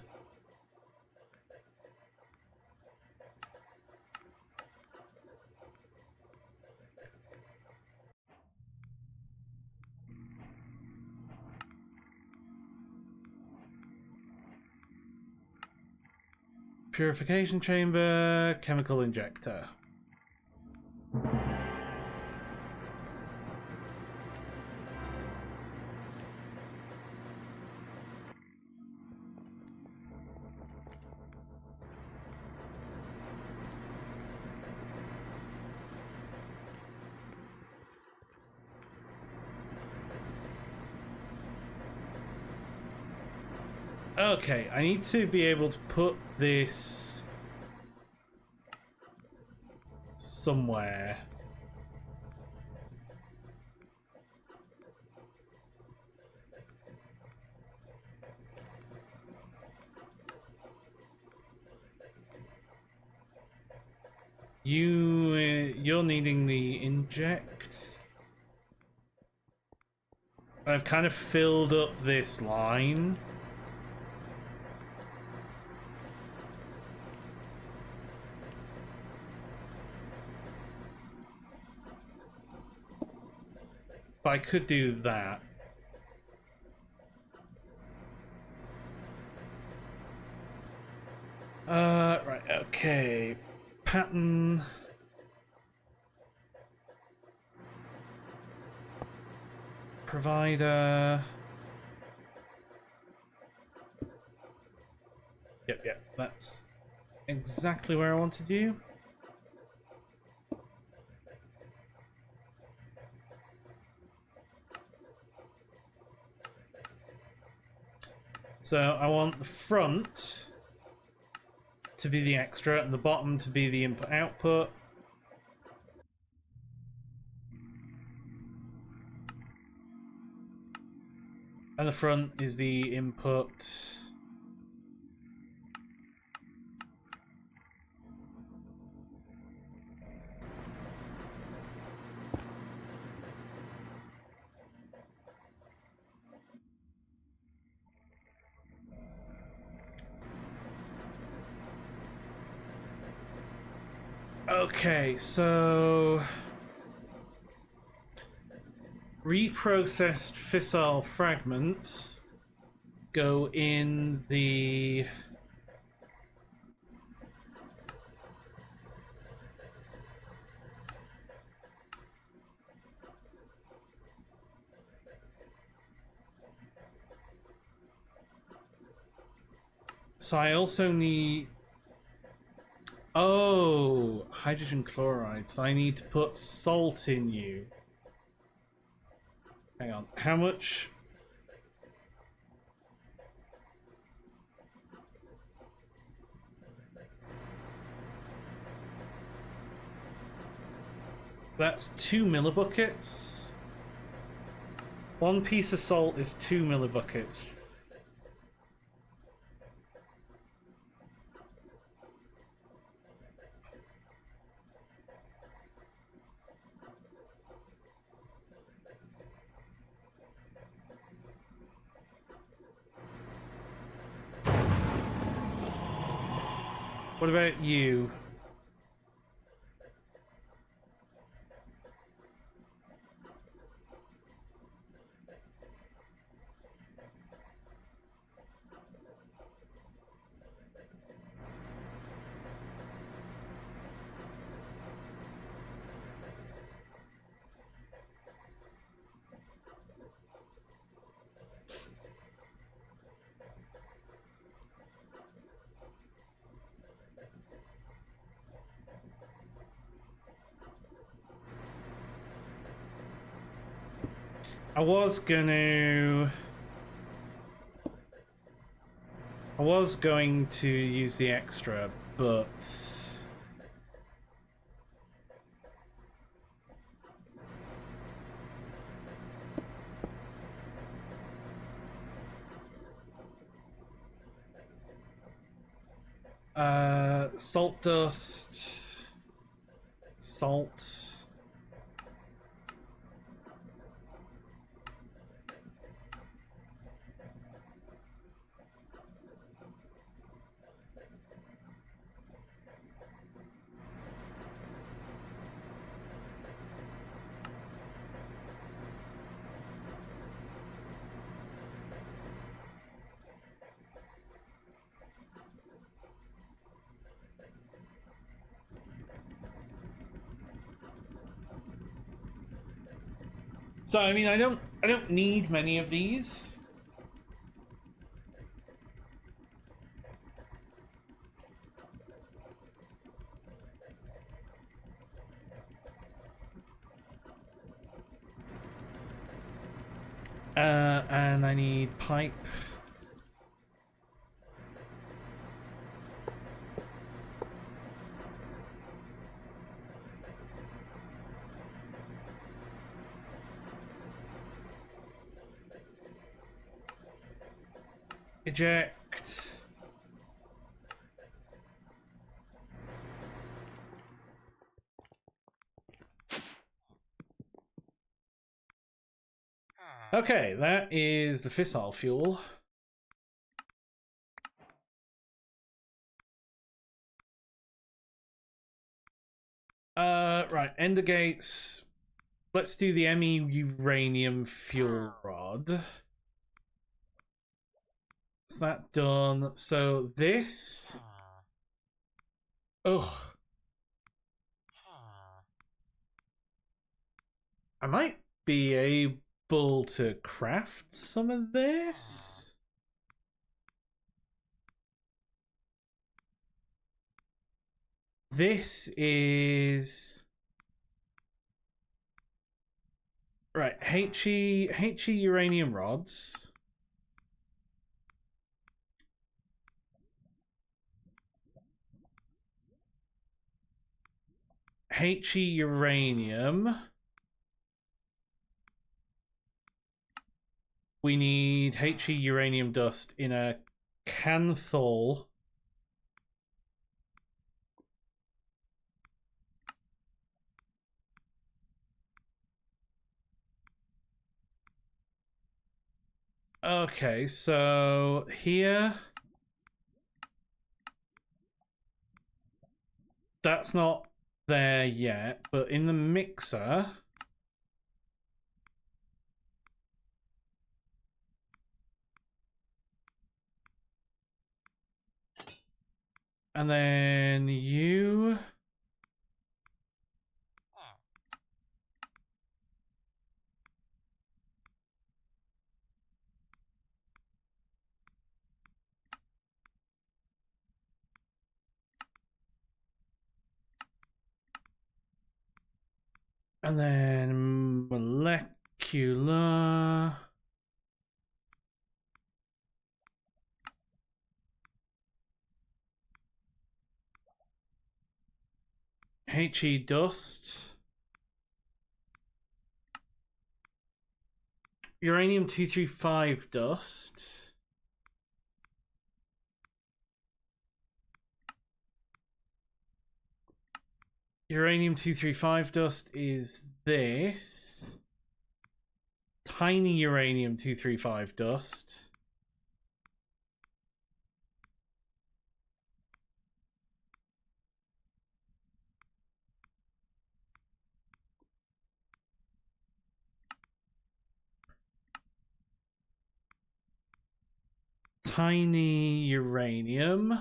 Purification chamber, chemical injector. Okay, I need to be able to put this somewhere. You're needing the inject. I've kind of filled up this line. But I could do that. Right, okay. Pattern. Provider. Yep, that's exactly where I wanted you. So I want the front to be the extra and the bottom to be the input-output. And the front is the input. Okay, so reprocessed fissile fragments go in the so I also need hydrogen chloride, so I need to put salt in you. Hang on, how much? That's 2 millibuckets. One piece of salt is 2 millibuckets. What about you? I was going to use the extra, but salt dust, salt. So I mean, I don't need many of these. And I need pipe. Eject. Okay, that is the fissile fuel. Right, ender gates. Let's do the ME uranium fuel rod. Is that done? So this Oh, I might be able to craft some of this. This is right. He uranium rods. He uranium. We need He uranium dust in a canthal. Okay, so here. That's not there yet, but in the mixer. And then you. And then molecular. He dust. Uranium 235 dust. Uranium 235 dust is this. Tiny uranium 235 dust. Tiny uranium.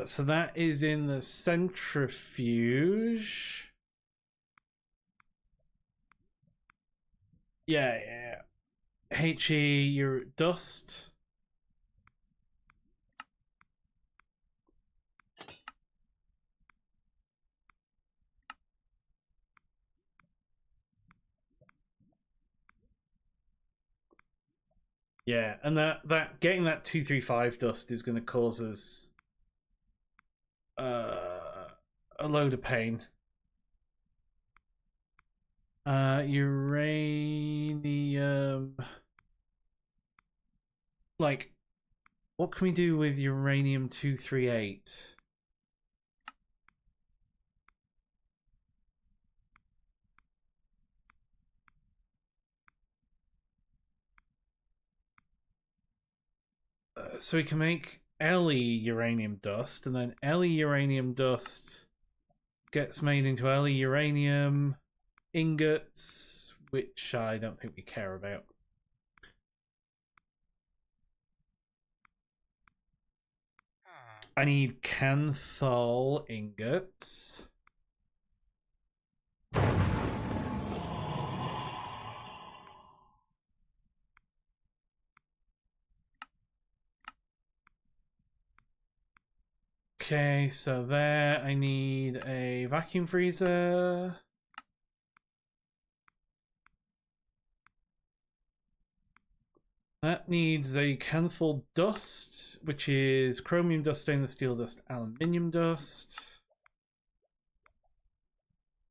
So that is in the centrifuge. Yeah. He your dust. Yeah, and that getting that 235 dust is going to cause us a load of pain. Uranium. Like, what can we do with uranium 238? So we can make Le uranium dust, and then Le uranium dust gets made into Le uranium ingots, which I don't think we care about. I need canthal ingots. Okay, so there I need a vacuum freezer. That needs a canthal dust, which is chromium dust, stainless steel dust, aluminium dust.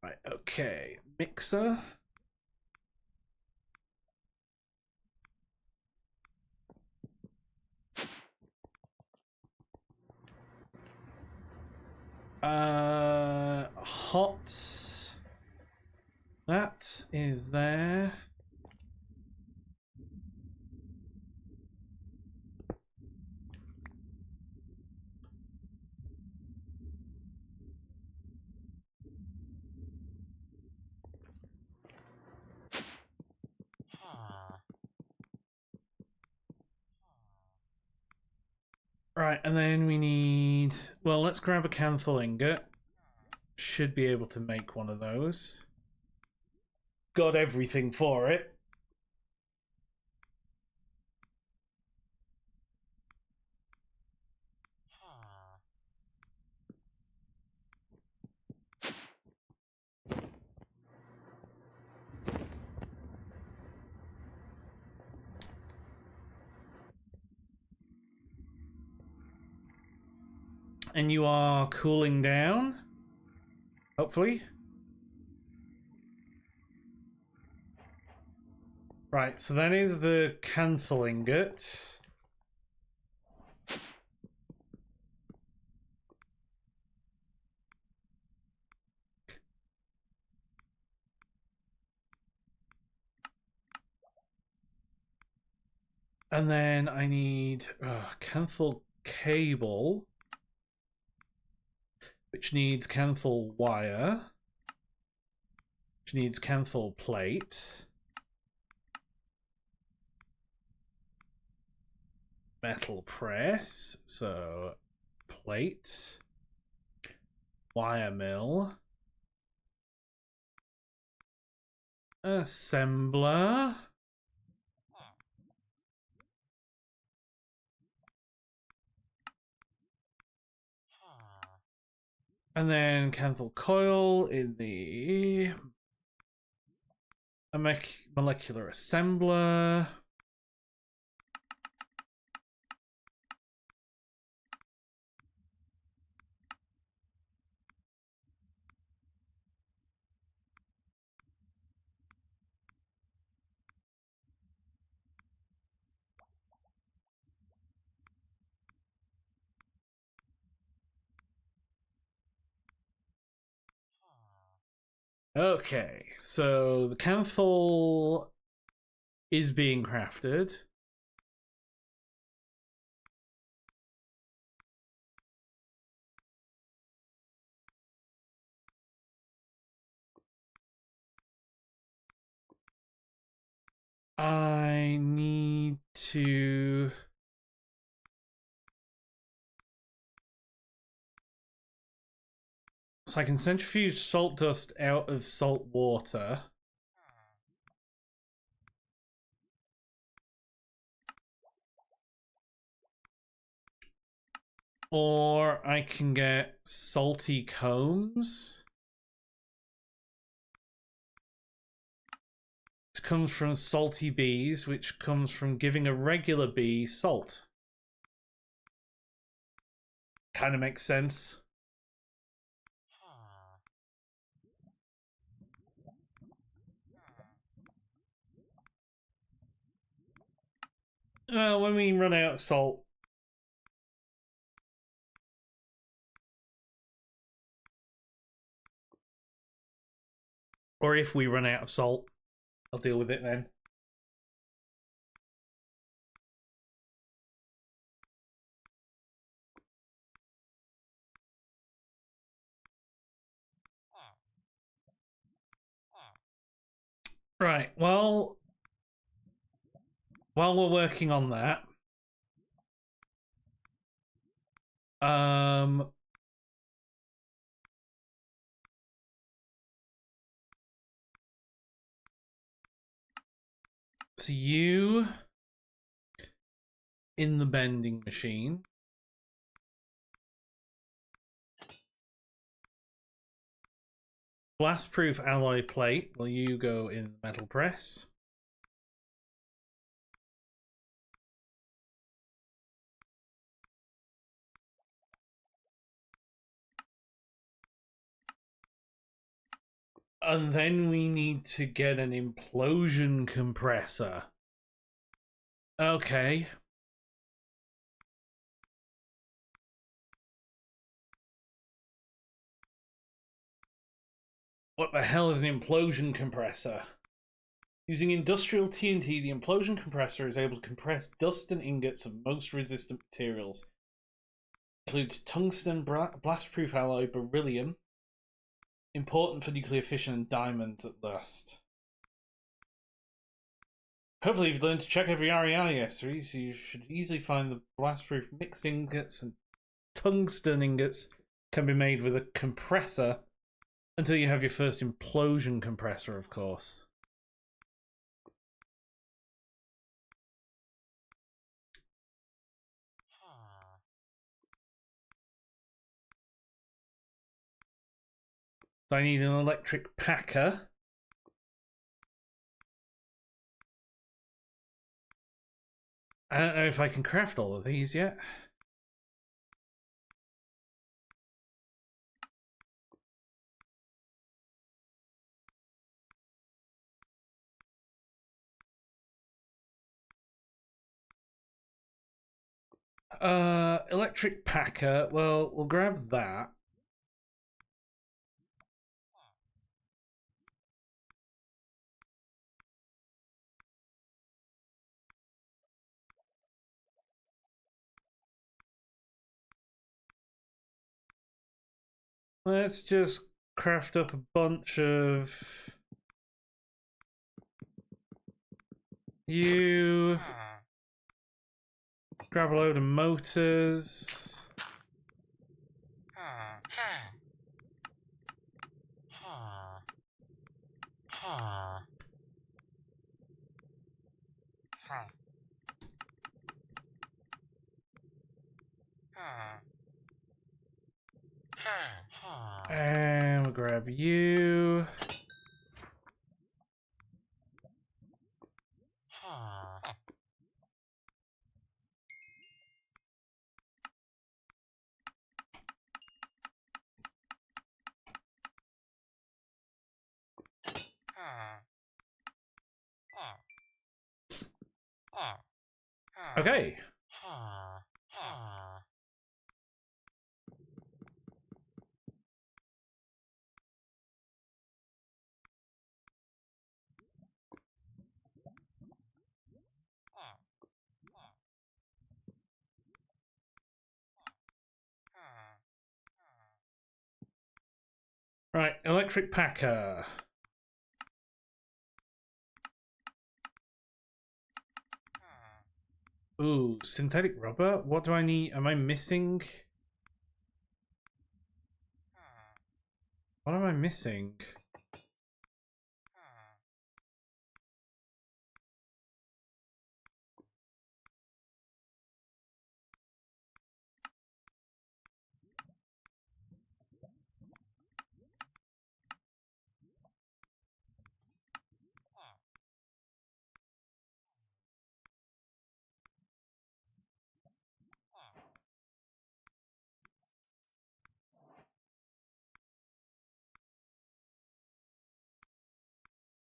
Right, okay. Mixer. Hot. That is there. Right, and then we need... Well, let's grab a Canthal ingot. Should be able to make one of those. Got everything for it. And you are cooling down, hopefully. Right, so that is the Canthal ingot. And then I need Canthal cable, which needs Canthal wire, which needs Canthal plate, metal press, so plate, wire mill, assembler, and then Canthal coil in the molecular assembler. Okay, so the Canthal is being crafted. I need to... So I can centrifuge salt dust out of salt water. Or I can get salty combs. It comes from salty bees, which comes from giving a regular bee salt. Kind of makes sense. Well, when we run out of salt, or if we run out of salt, I'll deal with it then. Right, well, while we're working on that, so you in the bending machine. Blast-proof alloy plate. Will you go in the metal press? And then we need to get an implosion compressor. Okay. What the hell is an implosion compressor? Using industrial TNT, the implosion compressor is able to compress dust and ingots of most resistant materials. Includes tungsten, blast-proof alloy, beryllium. Important for nuclear fission, and diamonds at last. Hopefully you've learned to check every REI 3, so you should easily find the blast-proof mixed ingots and tungsten ingots can be made with a compressor until you have your first implosion compressor, of course. So I need an electric packer. I don't know if I can craft all of these yet. Electric packer. Well, we'll grab that. Let's just craft up a bunch of you. Grab a load of motors. And we'll grab you. Okay. Right, electric packer. Ooh, synthetic rubber? What do I need? Am I missing? What am I missing?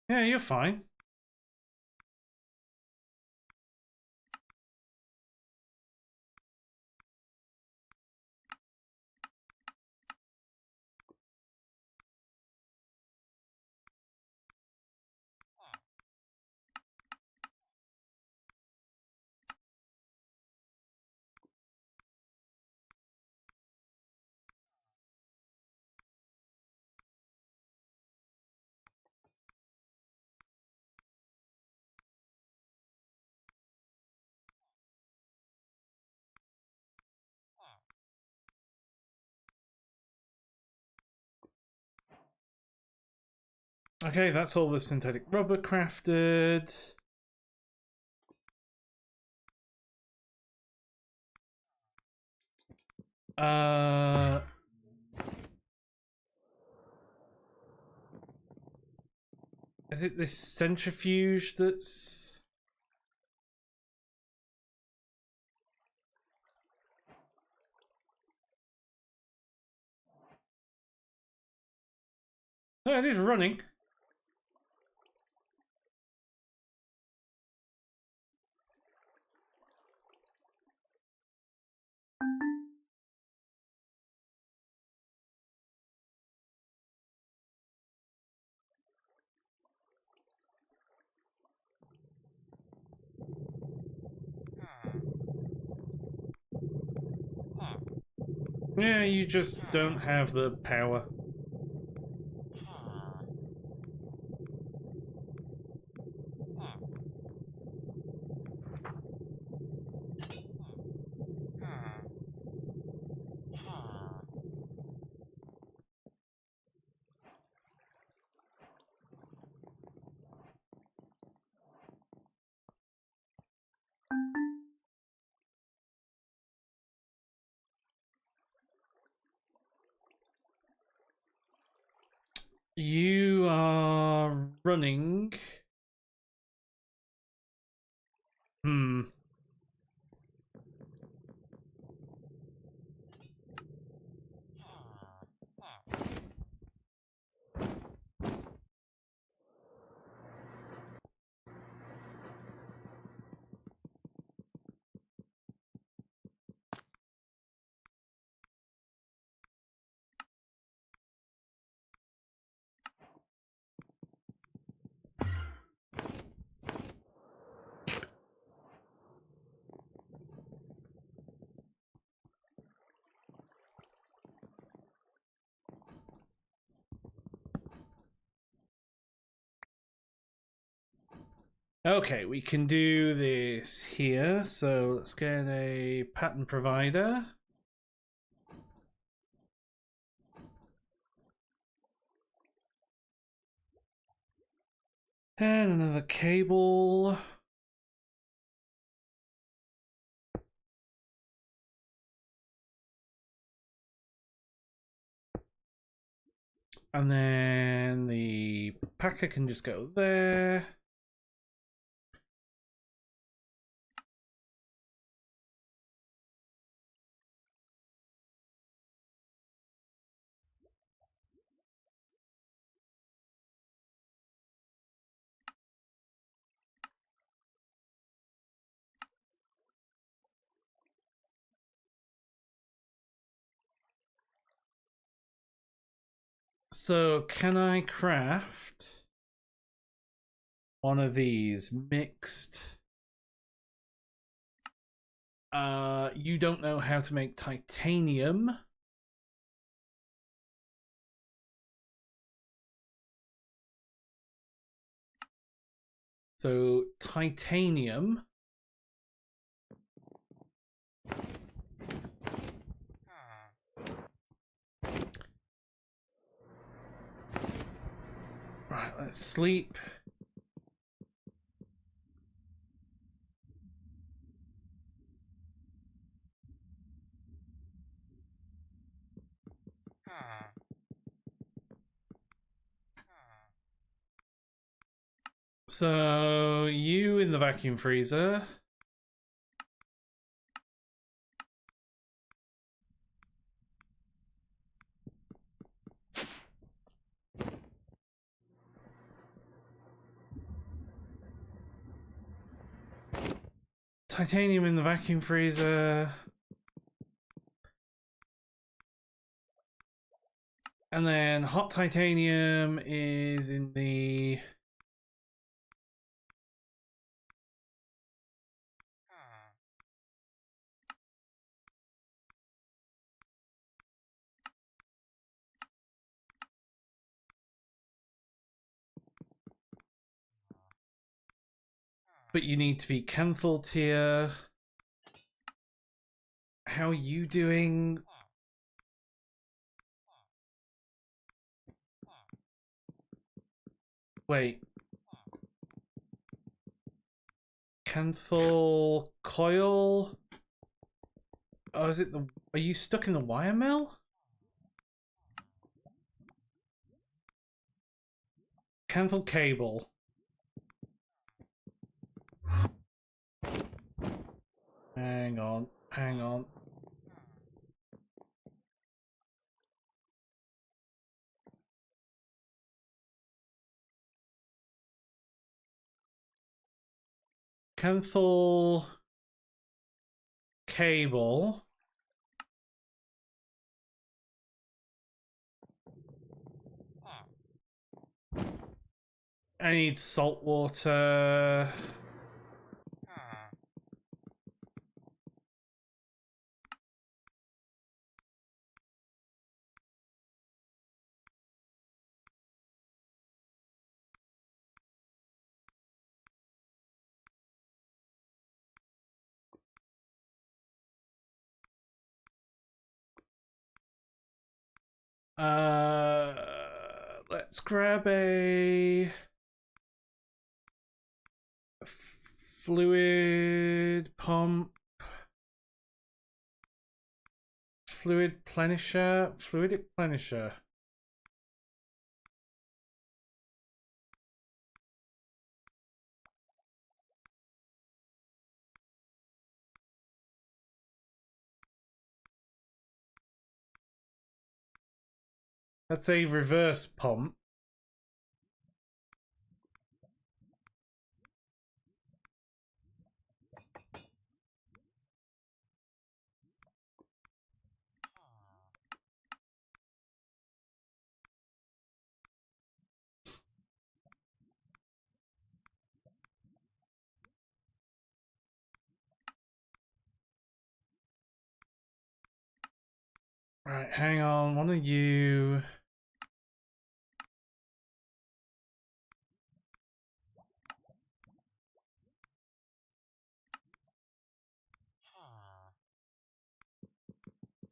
Yeah, you're fine. Okay, that's all the synthetic rubber crafted. Is it this centrifuge that's... Oh, it is running. Yeah, you just don't have the power. You are running. Hmm. Okay, we can do this here. So let's get a pattern provider. And another cable. And then the packer can just go there. So can I craft one of these mixed? You don't know how to make titanium. So titanium. Right, let's sleep. So you in the vacuum freezer. Titanium in the vacuum freezer. And then hot titanium is in the... But you need to be Kenthal tier. How are you doing? Wait. Kenthal coil? Oh, is it the... Are you stuck in the wire mill? Kenthal cable. Hang on. Hang on. Kenthal cable. I need salt water. Let's grab a fluid pump. Fluidic plenisher. That's a reverse pump. Right, hang on. One of you.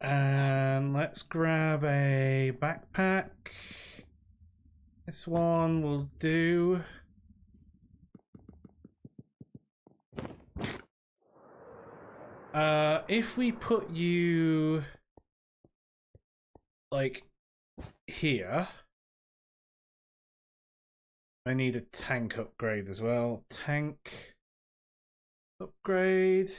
And let's grab a backpack. This one will do. If we put you like here, I need a tank upgrade as well. Tank upgrade.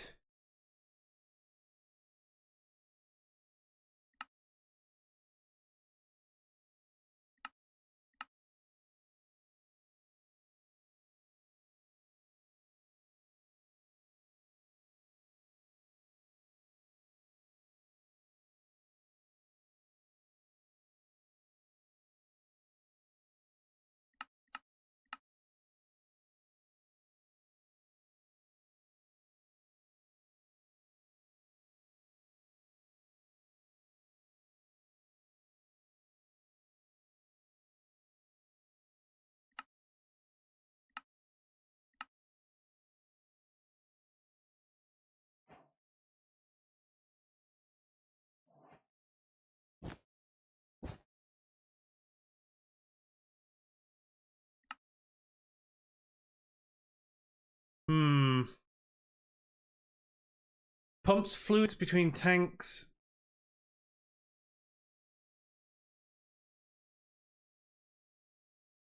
Pumps fluids between tanks.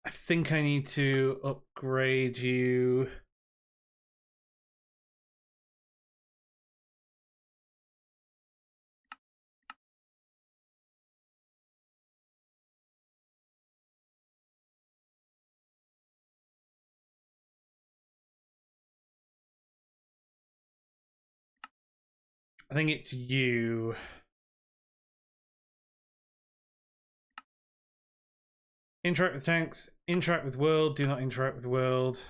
I think I need to upgrade you. I think it's you. Interact with tanks. Interact with world. Do not interact with world.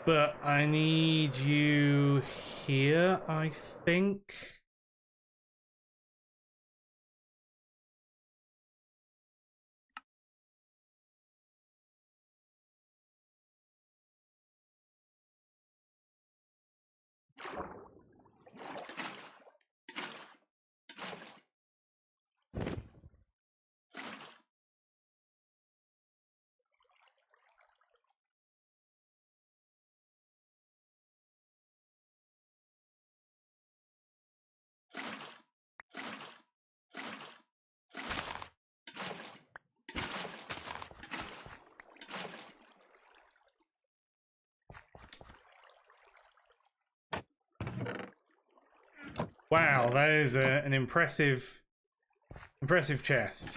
But I need you here, I think. Wow, that is an impressive chest.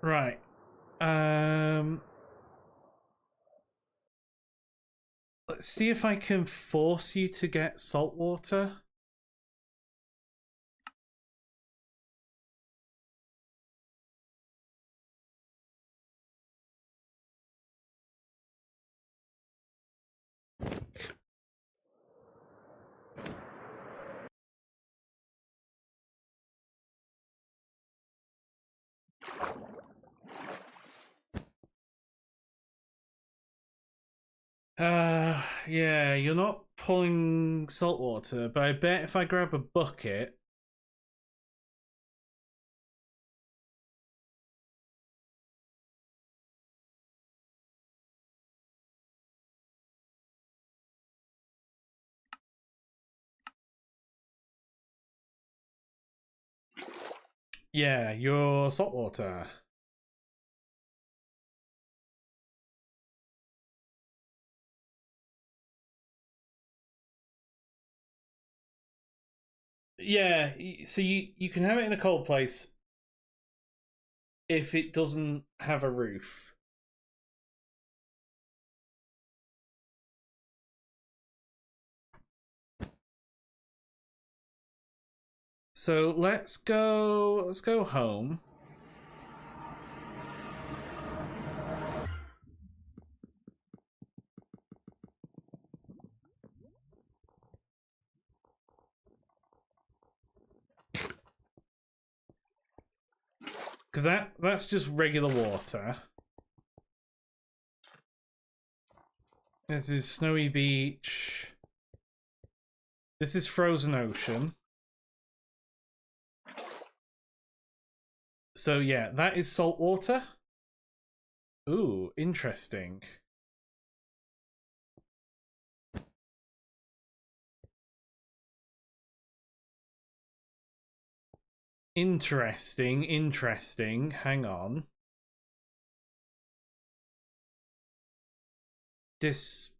Right. Let's see if I can force you to get salt water. Yeah, you're not pulling salt water, but I bet if I grab a bucket Yeah, your saltwater. Yeah, so you can have it in a cold place if it doesn't have a roof. So let's go home. Because that's just regular water. This is snowy beach. This is frozen ocean. So yeah, that is salt water. Ooh, interesting. Interesting. Hang on. Dispenser.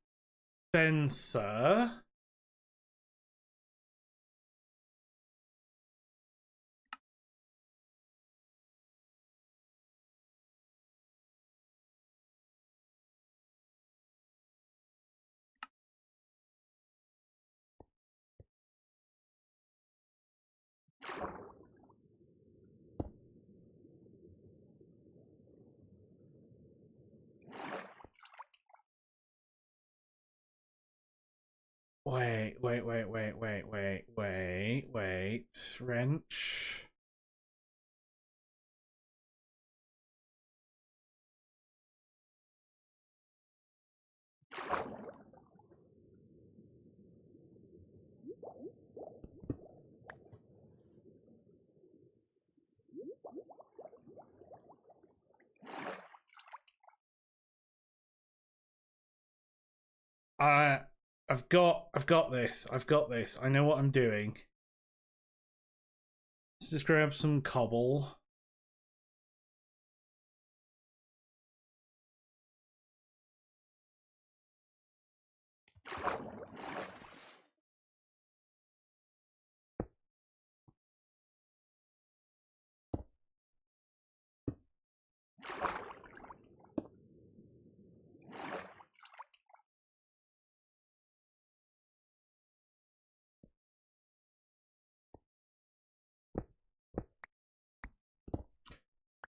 Wait. Wrench. I I've got this. I've got this. I know what I'm doing. Let's just grab some cobble.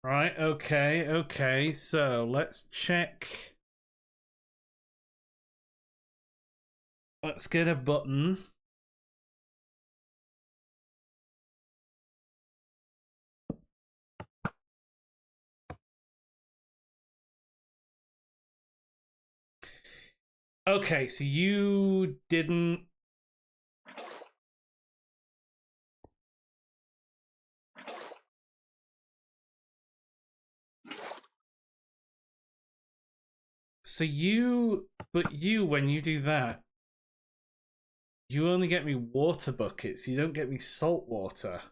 Right, okay. So let's check. Let's get a button. Okay, so you didn't. But you, when you do that, you only get me water buckets. You don't get me salt water.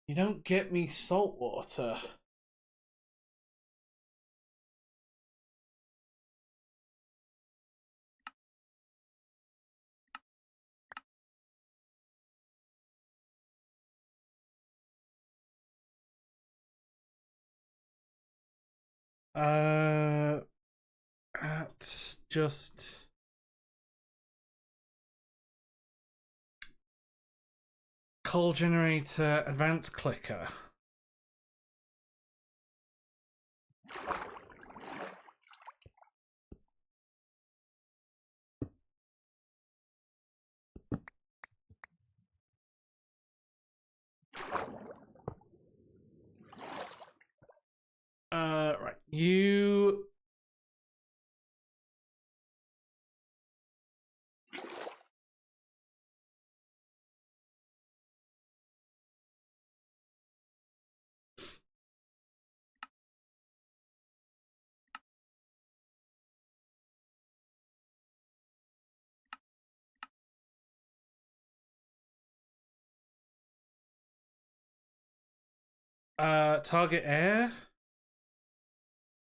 You don't get me salt water. That's just. Coal generator, advanced clicker. Right. You. Target air.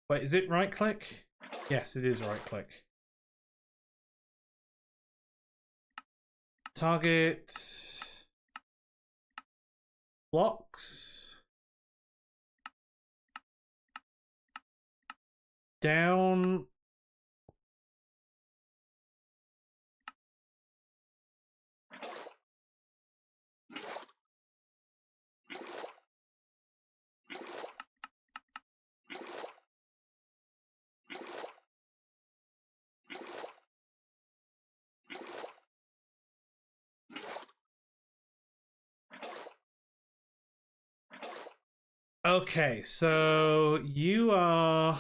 Wait, is it right click? Yes, it is right click. Target blocks. Down. Okay, so you are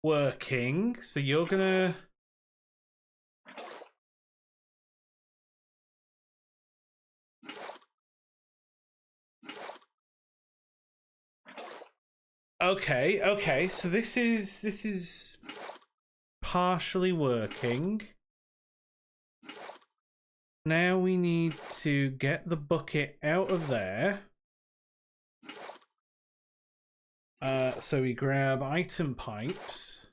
working, so you're gonna okay, so this is partially working. Now we need to get the bucket out of there. So we grab item pipes.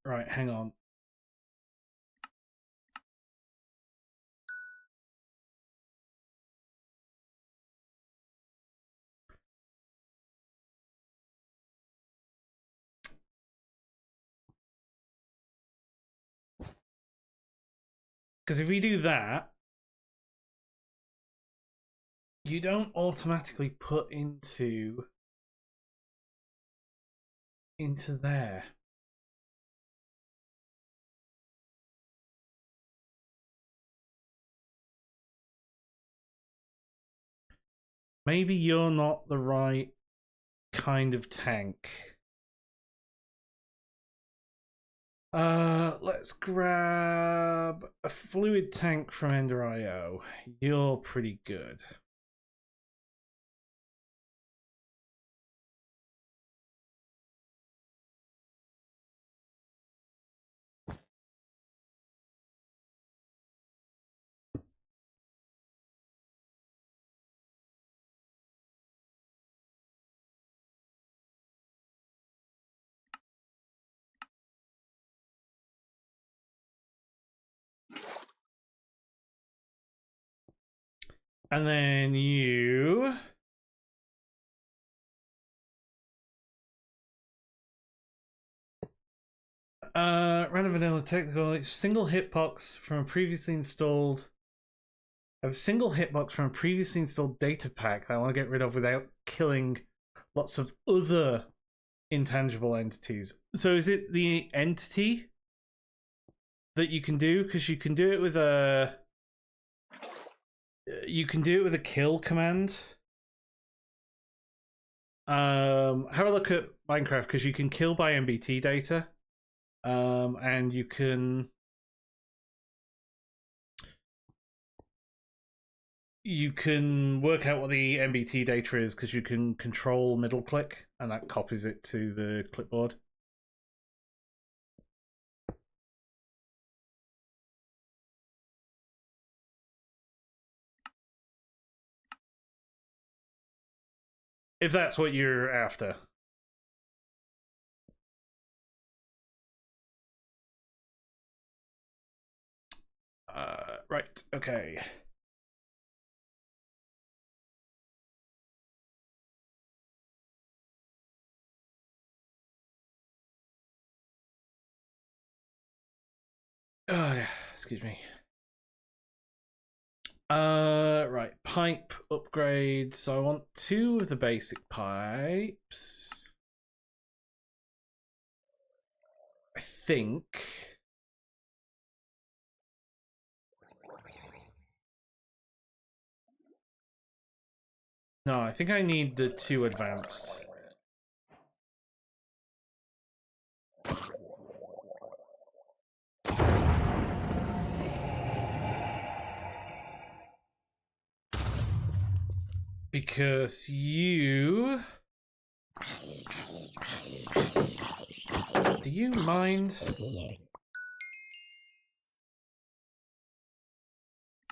Right, hang on. Because if we do that, you don't automatically put into there. Maybe you're not the right kind of tank. Let's grab a fluid tank from Ender.io. You're pretty good. And then you... random vanilla technical. It's single hitbox from a previously installed... A single hitbox from a previously installed data pack that I want to get rid of without killing lots of other intangible entities. So is it the entity that you can do? Because you can do it with a... You can do it with a kill command. Have a look at Minecraft because you can kill by MBT data. And you can work out what the MBT data is because you can control middle click and that copies it to the clipboard. If that's what you're after. Right, okay. Oh yeah, excuse me. Right, pipe upgrades. So I want 2 of the basic pipes. I think. No, I think I need the 2 advanced. Because you... Do you mind?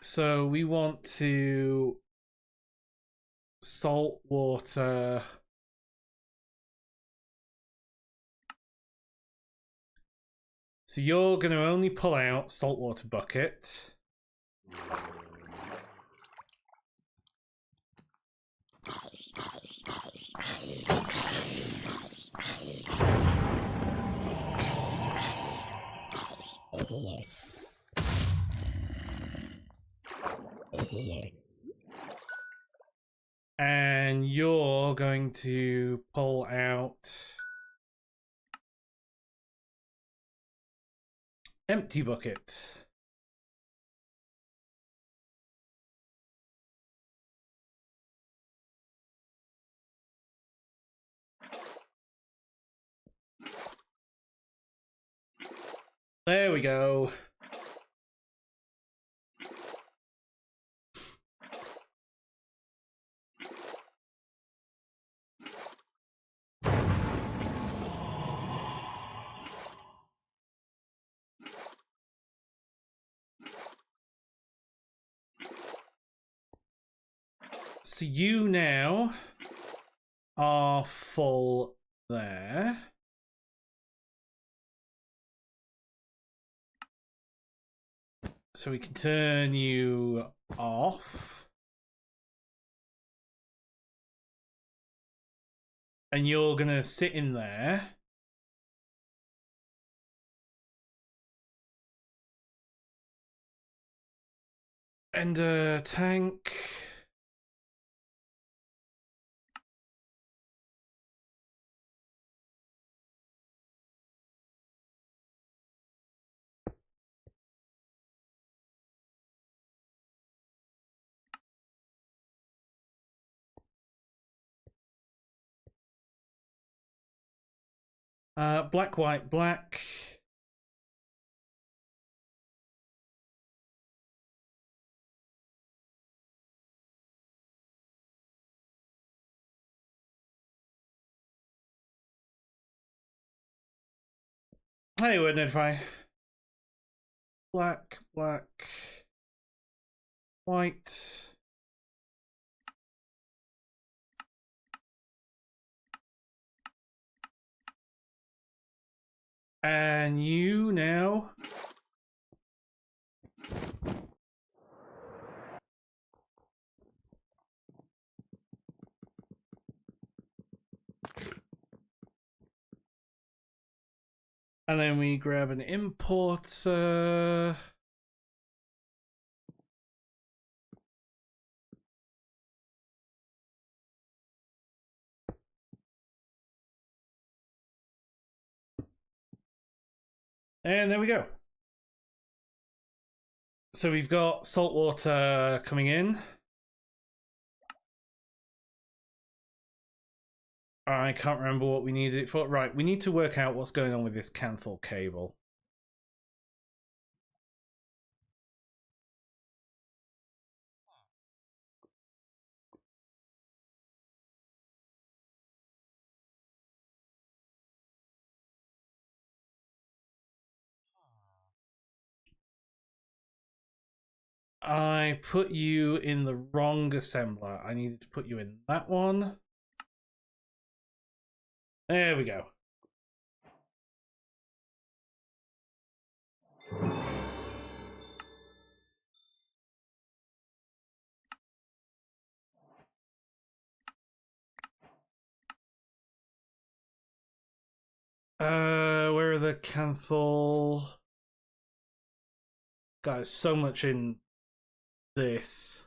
So we want to salt water. So you're going to only pull out saltwater bucket. And you're going to pull out empty bucket. There we go. So you now are full there. So we can turn you off. And you're gonna sit in there. And tank. Black, white, black. Hey, word notify. Black, black, white. And you now. And then we grab an importer. And there we go. So we've got salt water coming in. I can't remember what we needed it for. Right, we need to work out what's going on with this cancel cable. I put you in the wrong assembler. I needed to put you in that one. There we go. Where are the cancel? Guys, so much in this.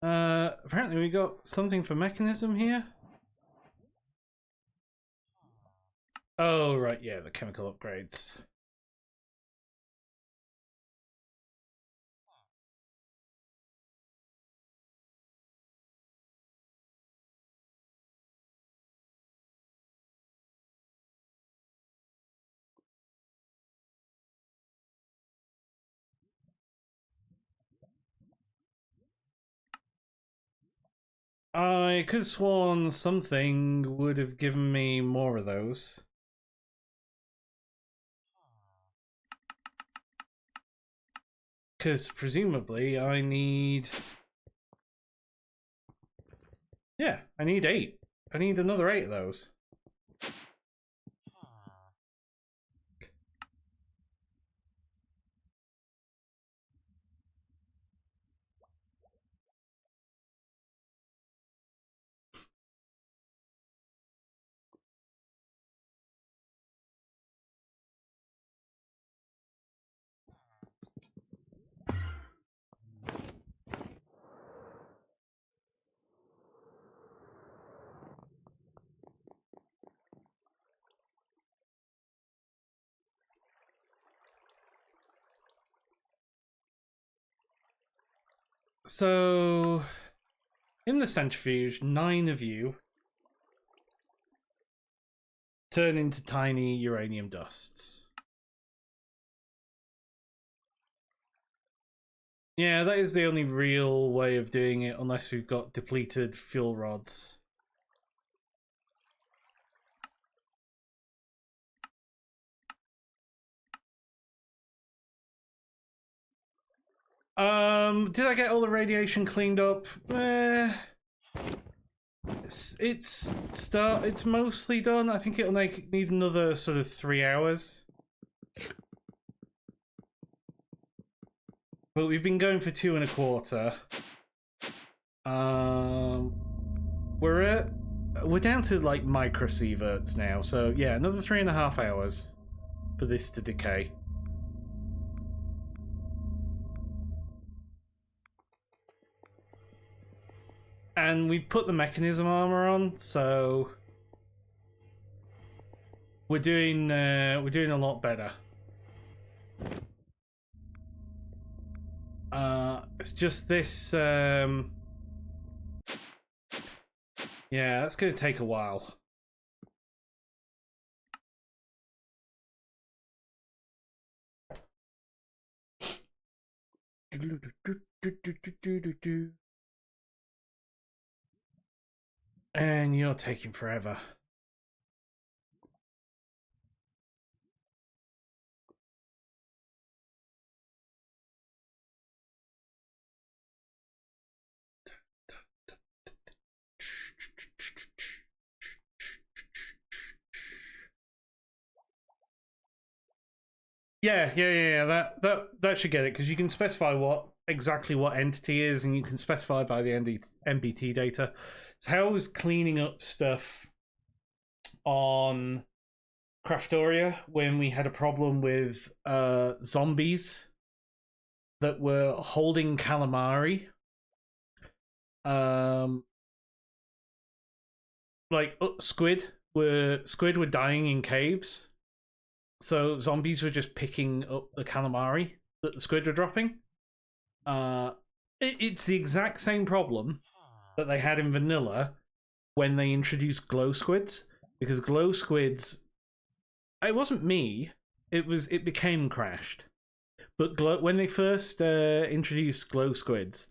Apparently we got something for mechanism here. Oh, right, yeah, the chemical upgrades. I could have sworn something would have given me more of those. Because presumably I need... Yeah, I need 8. I need another 8 of those. So, in the centrifuge, 9 of you turn into tiny uranium dusts. Yeah, that is the only real way of doing it, unless we've got depleted fuel rods. Did I get all the radiation cleaned up? It's mostly done. I think it'll need another sort of 3 hours. But we've been going for 2.25. We're down to like microsieverts now, so yeah, another 3.5 hours for this to decay. And we put the mechanism armor on, so we're doing a lot better. It's just this. Yeah, that's gonna take a while. And you're taking forever. Yeah. That should get it, because you can specify exactly what entity is, and you can specify by the NBT data. So how I was cleaning up stuff on Craftoria when we had a problem with zombies that were holding calamari. Squid were dying in caves, so zombies were just picking up the calamari that the squid were dropping. It's the exact same problem that they had in vanilla when they introduced glow squids, because glow squids, it wasn't me, it became crashed. But when they first introduced glow squids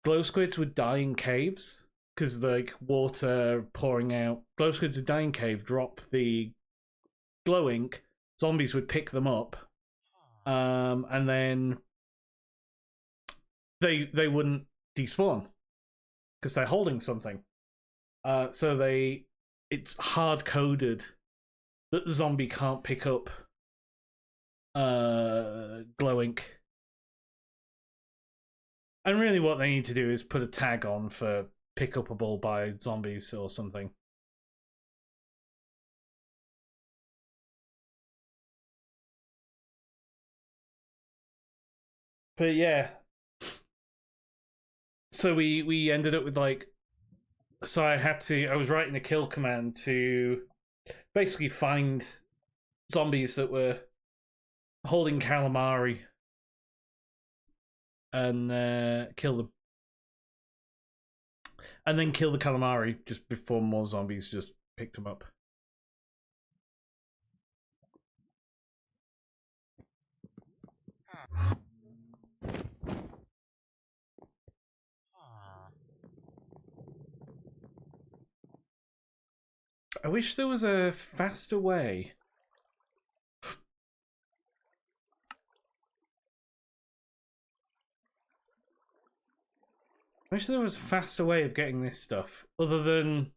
would die in caves because like water pouring out. Glow squids would die in cave, drop the glow ink, zombies would pick them up, and then they wouldn't despawn because they're holding something. So it's hard coded that the zombie can't pick up glow ink. And really what they need to do is put a tag on for pick upable by zombies or something. But yeah. So we ended up with like, so I was writing a kill command to basically find zombies that were holding calamari and kill them. And then kill the calamari just before more zombies just picked them up. I wish there was a faster way. I wish there was a faster way of getting this stuff, other than...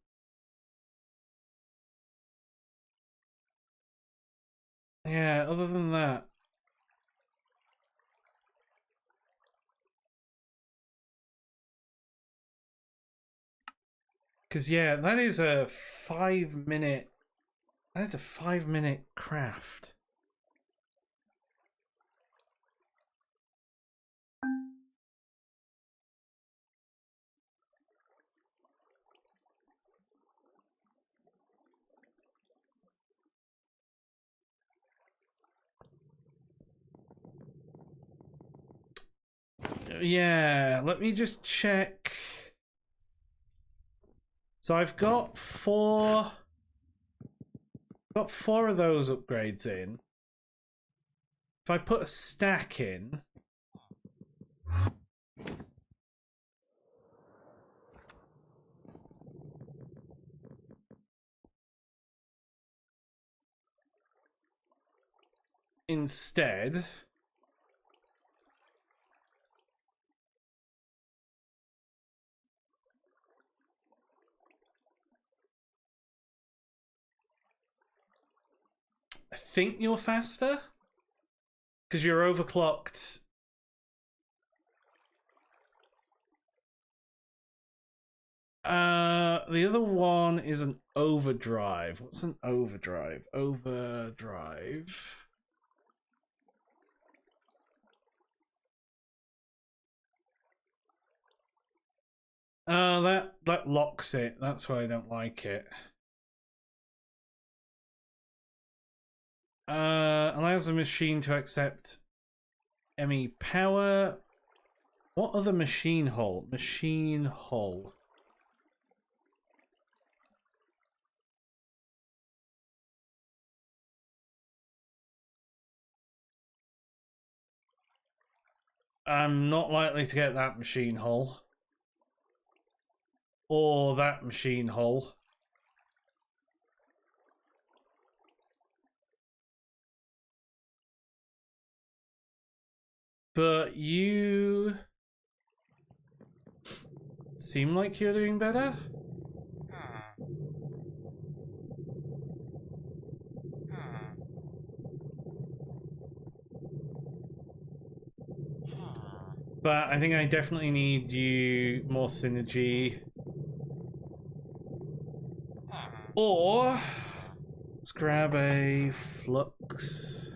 Yeah, other than that. Because, yeah, that is a 5-minute... That is a 5-minute craft. Yeah, let me just check. So I've got four of those upgrades in. If I put a stack in, instead, I think you're faster because you're overclocked. The other one is an overdrive. What's an overdrive? Overdrive. That locks it. That's why I don't like it. Allows the machine to accept ME power. What other machine hull? Machine hull. I'm not likely to get that machine hull. Or that machine hull. But you seem like you're doing better. But I think I definitely need you more synergy. Or let's grab a flux.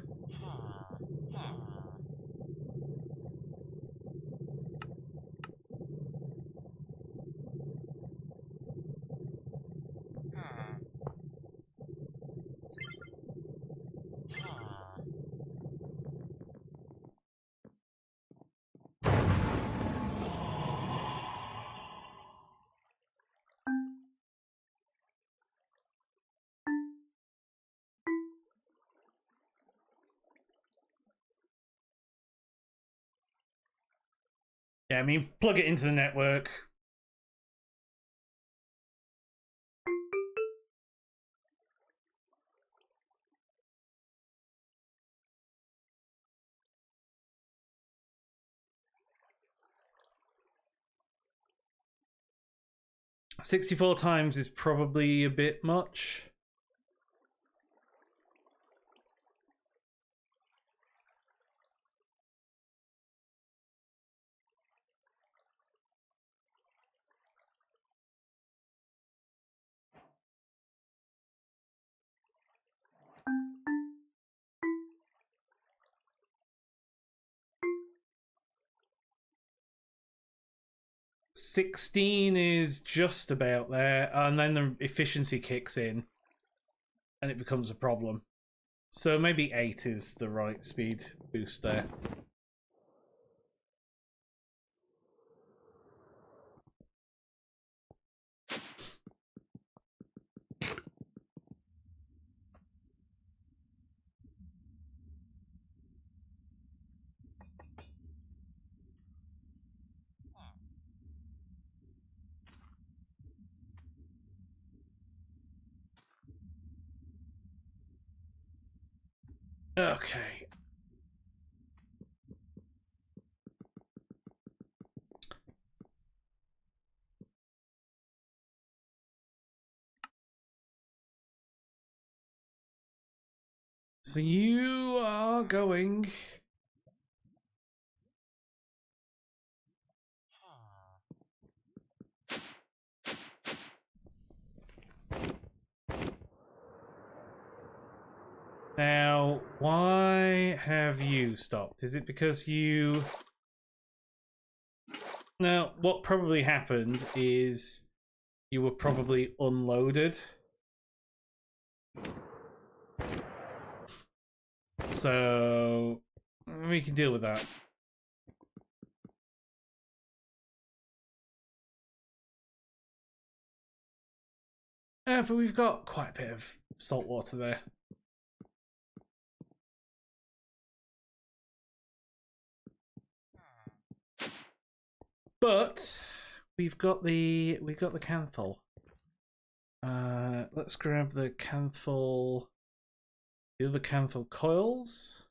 Yeah, I mean, plug it into the network. $64 times is probably a bit much. $16 is just about there, and then the efficiency kicks in, and it becomes a problem. So maybe 8 is the right speed boost there. Okay. So you are going. Now, why have you stopped? Is it because you... Now, what probably happened is you were probably unloaded. So, we can deal with that. But we've got quite a bit of salt water there. But we've got the canthal. Let's grab the canthal, the other canthal coils.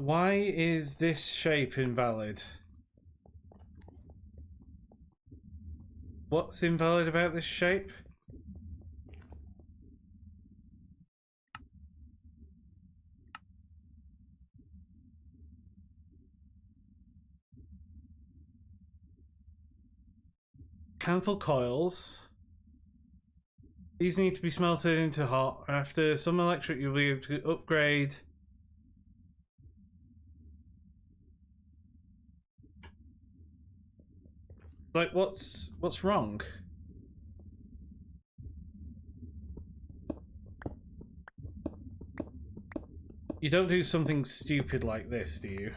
Why is this shape invalid? What's invalid about this shape? Canthal coils. These need to be smelted into hot. After some electric, you'll be able to upgrade. Like, what's wrong? You don't do something stupid like this, do you?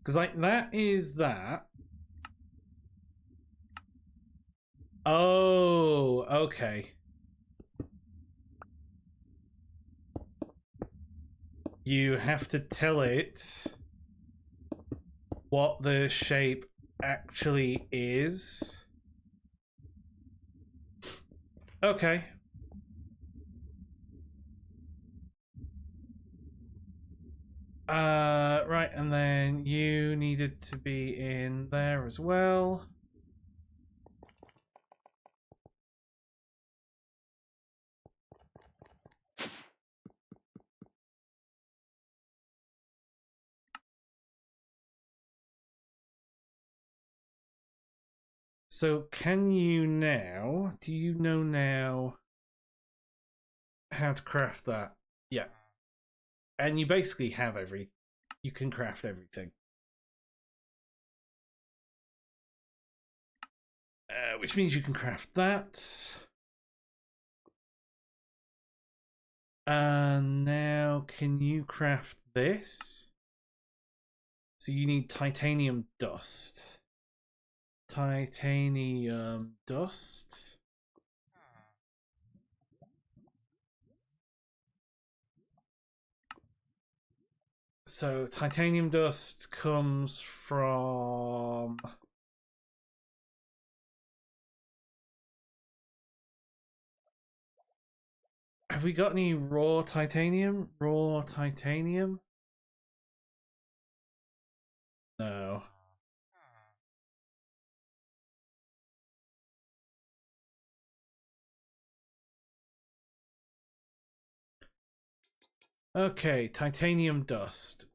Because, like, that is that. Oh, okay. You have to tell it what the shape actually is. Okay. Right, and then you needed to be in there as well. So can you now, do you know now how to craft that? Yeah. And you basically have you can craft everything. Which means you can craft that. And now can you craft this? So you need titanium dust. Titanium dust. So titanium dust comes from... Have we got any raw titanium? Raw titanium? No. Okay, titanium dust.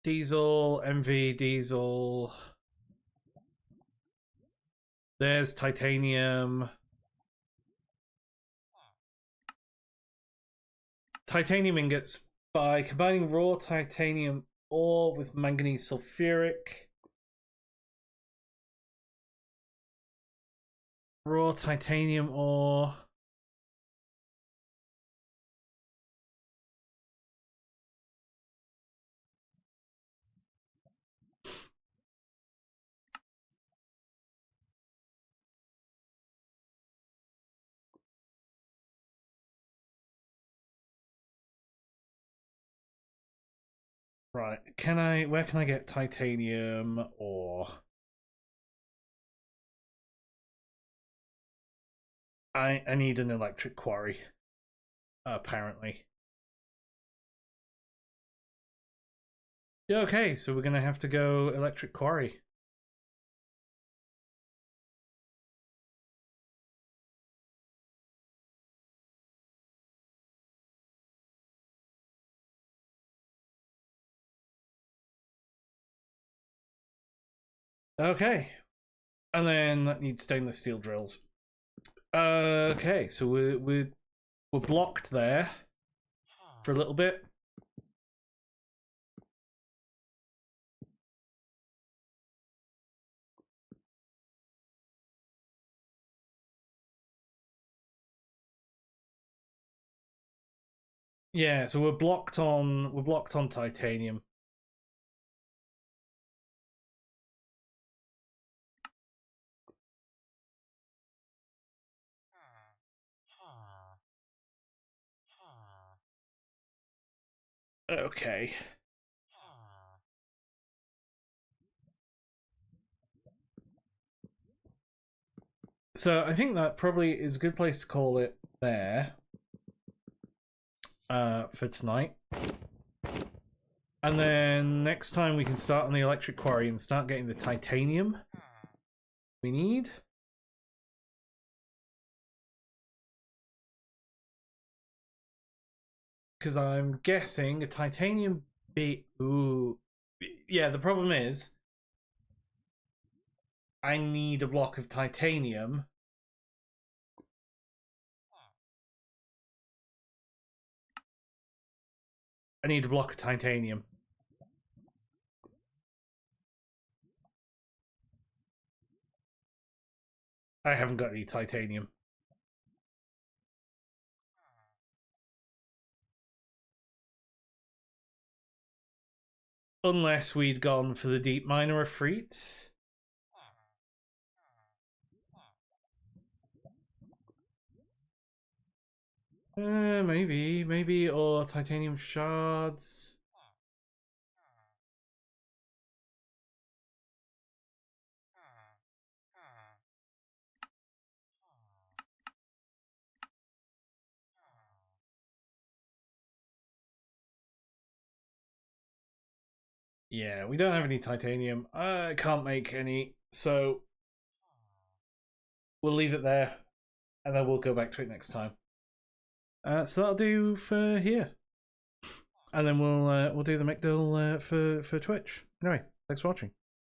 Diesel, MV, diesel. There's titanium. Titanium ingots. By combining raw titanium ore with manganese sulfuric. Raw titanium ore. Right, where can I get titanium ore? I need an electric quarry, apparently. Okay, so we're gonna have to go electric quarry. Okay, and then that needs stainless steel drills. Okay, so we're blocked there for a little bit. Yeah, so we're blocked on titanium. Okay. So I think that probably is a good place to call it there for tonight. And then next time we can start on the electric quarry and start getting the titanium we need. Because I'm guessing a titanium ooh. Yeah, the problem is I need a block of titanium. I need a block of titanium. I haven't got any titanium. Unless we'd gone for the deep miner effreet. Maybe, or titanium shards. Yeah, we don't have any titanium. I can't make any, so we'll leave it there, and then we'll go back to it next time. So that'll do for here, and then we'll do the McDill for Twitch. Anyway, thanks for watching.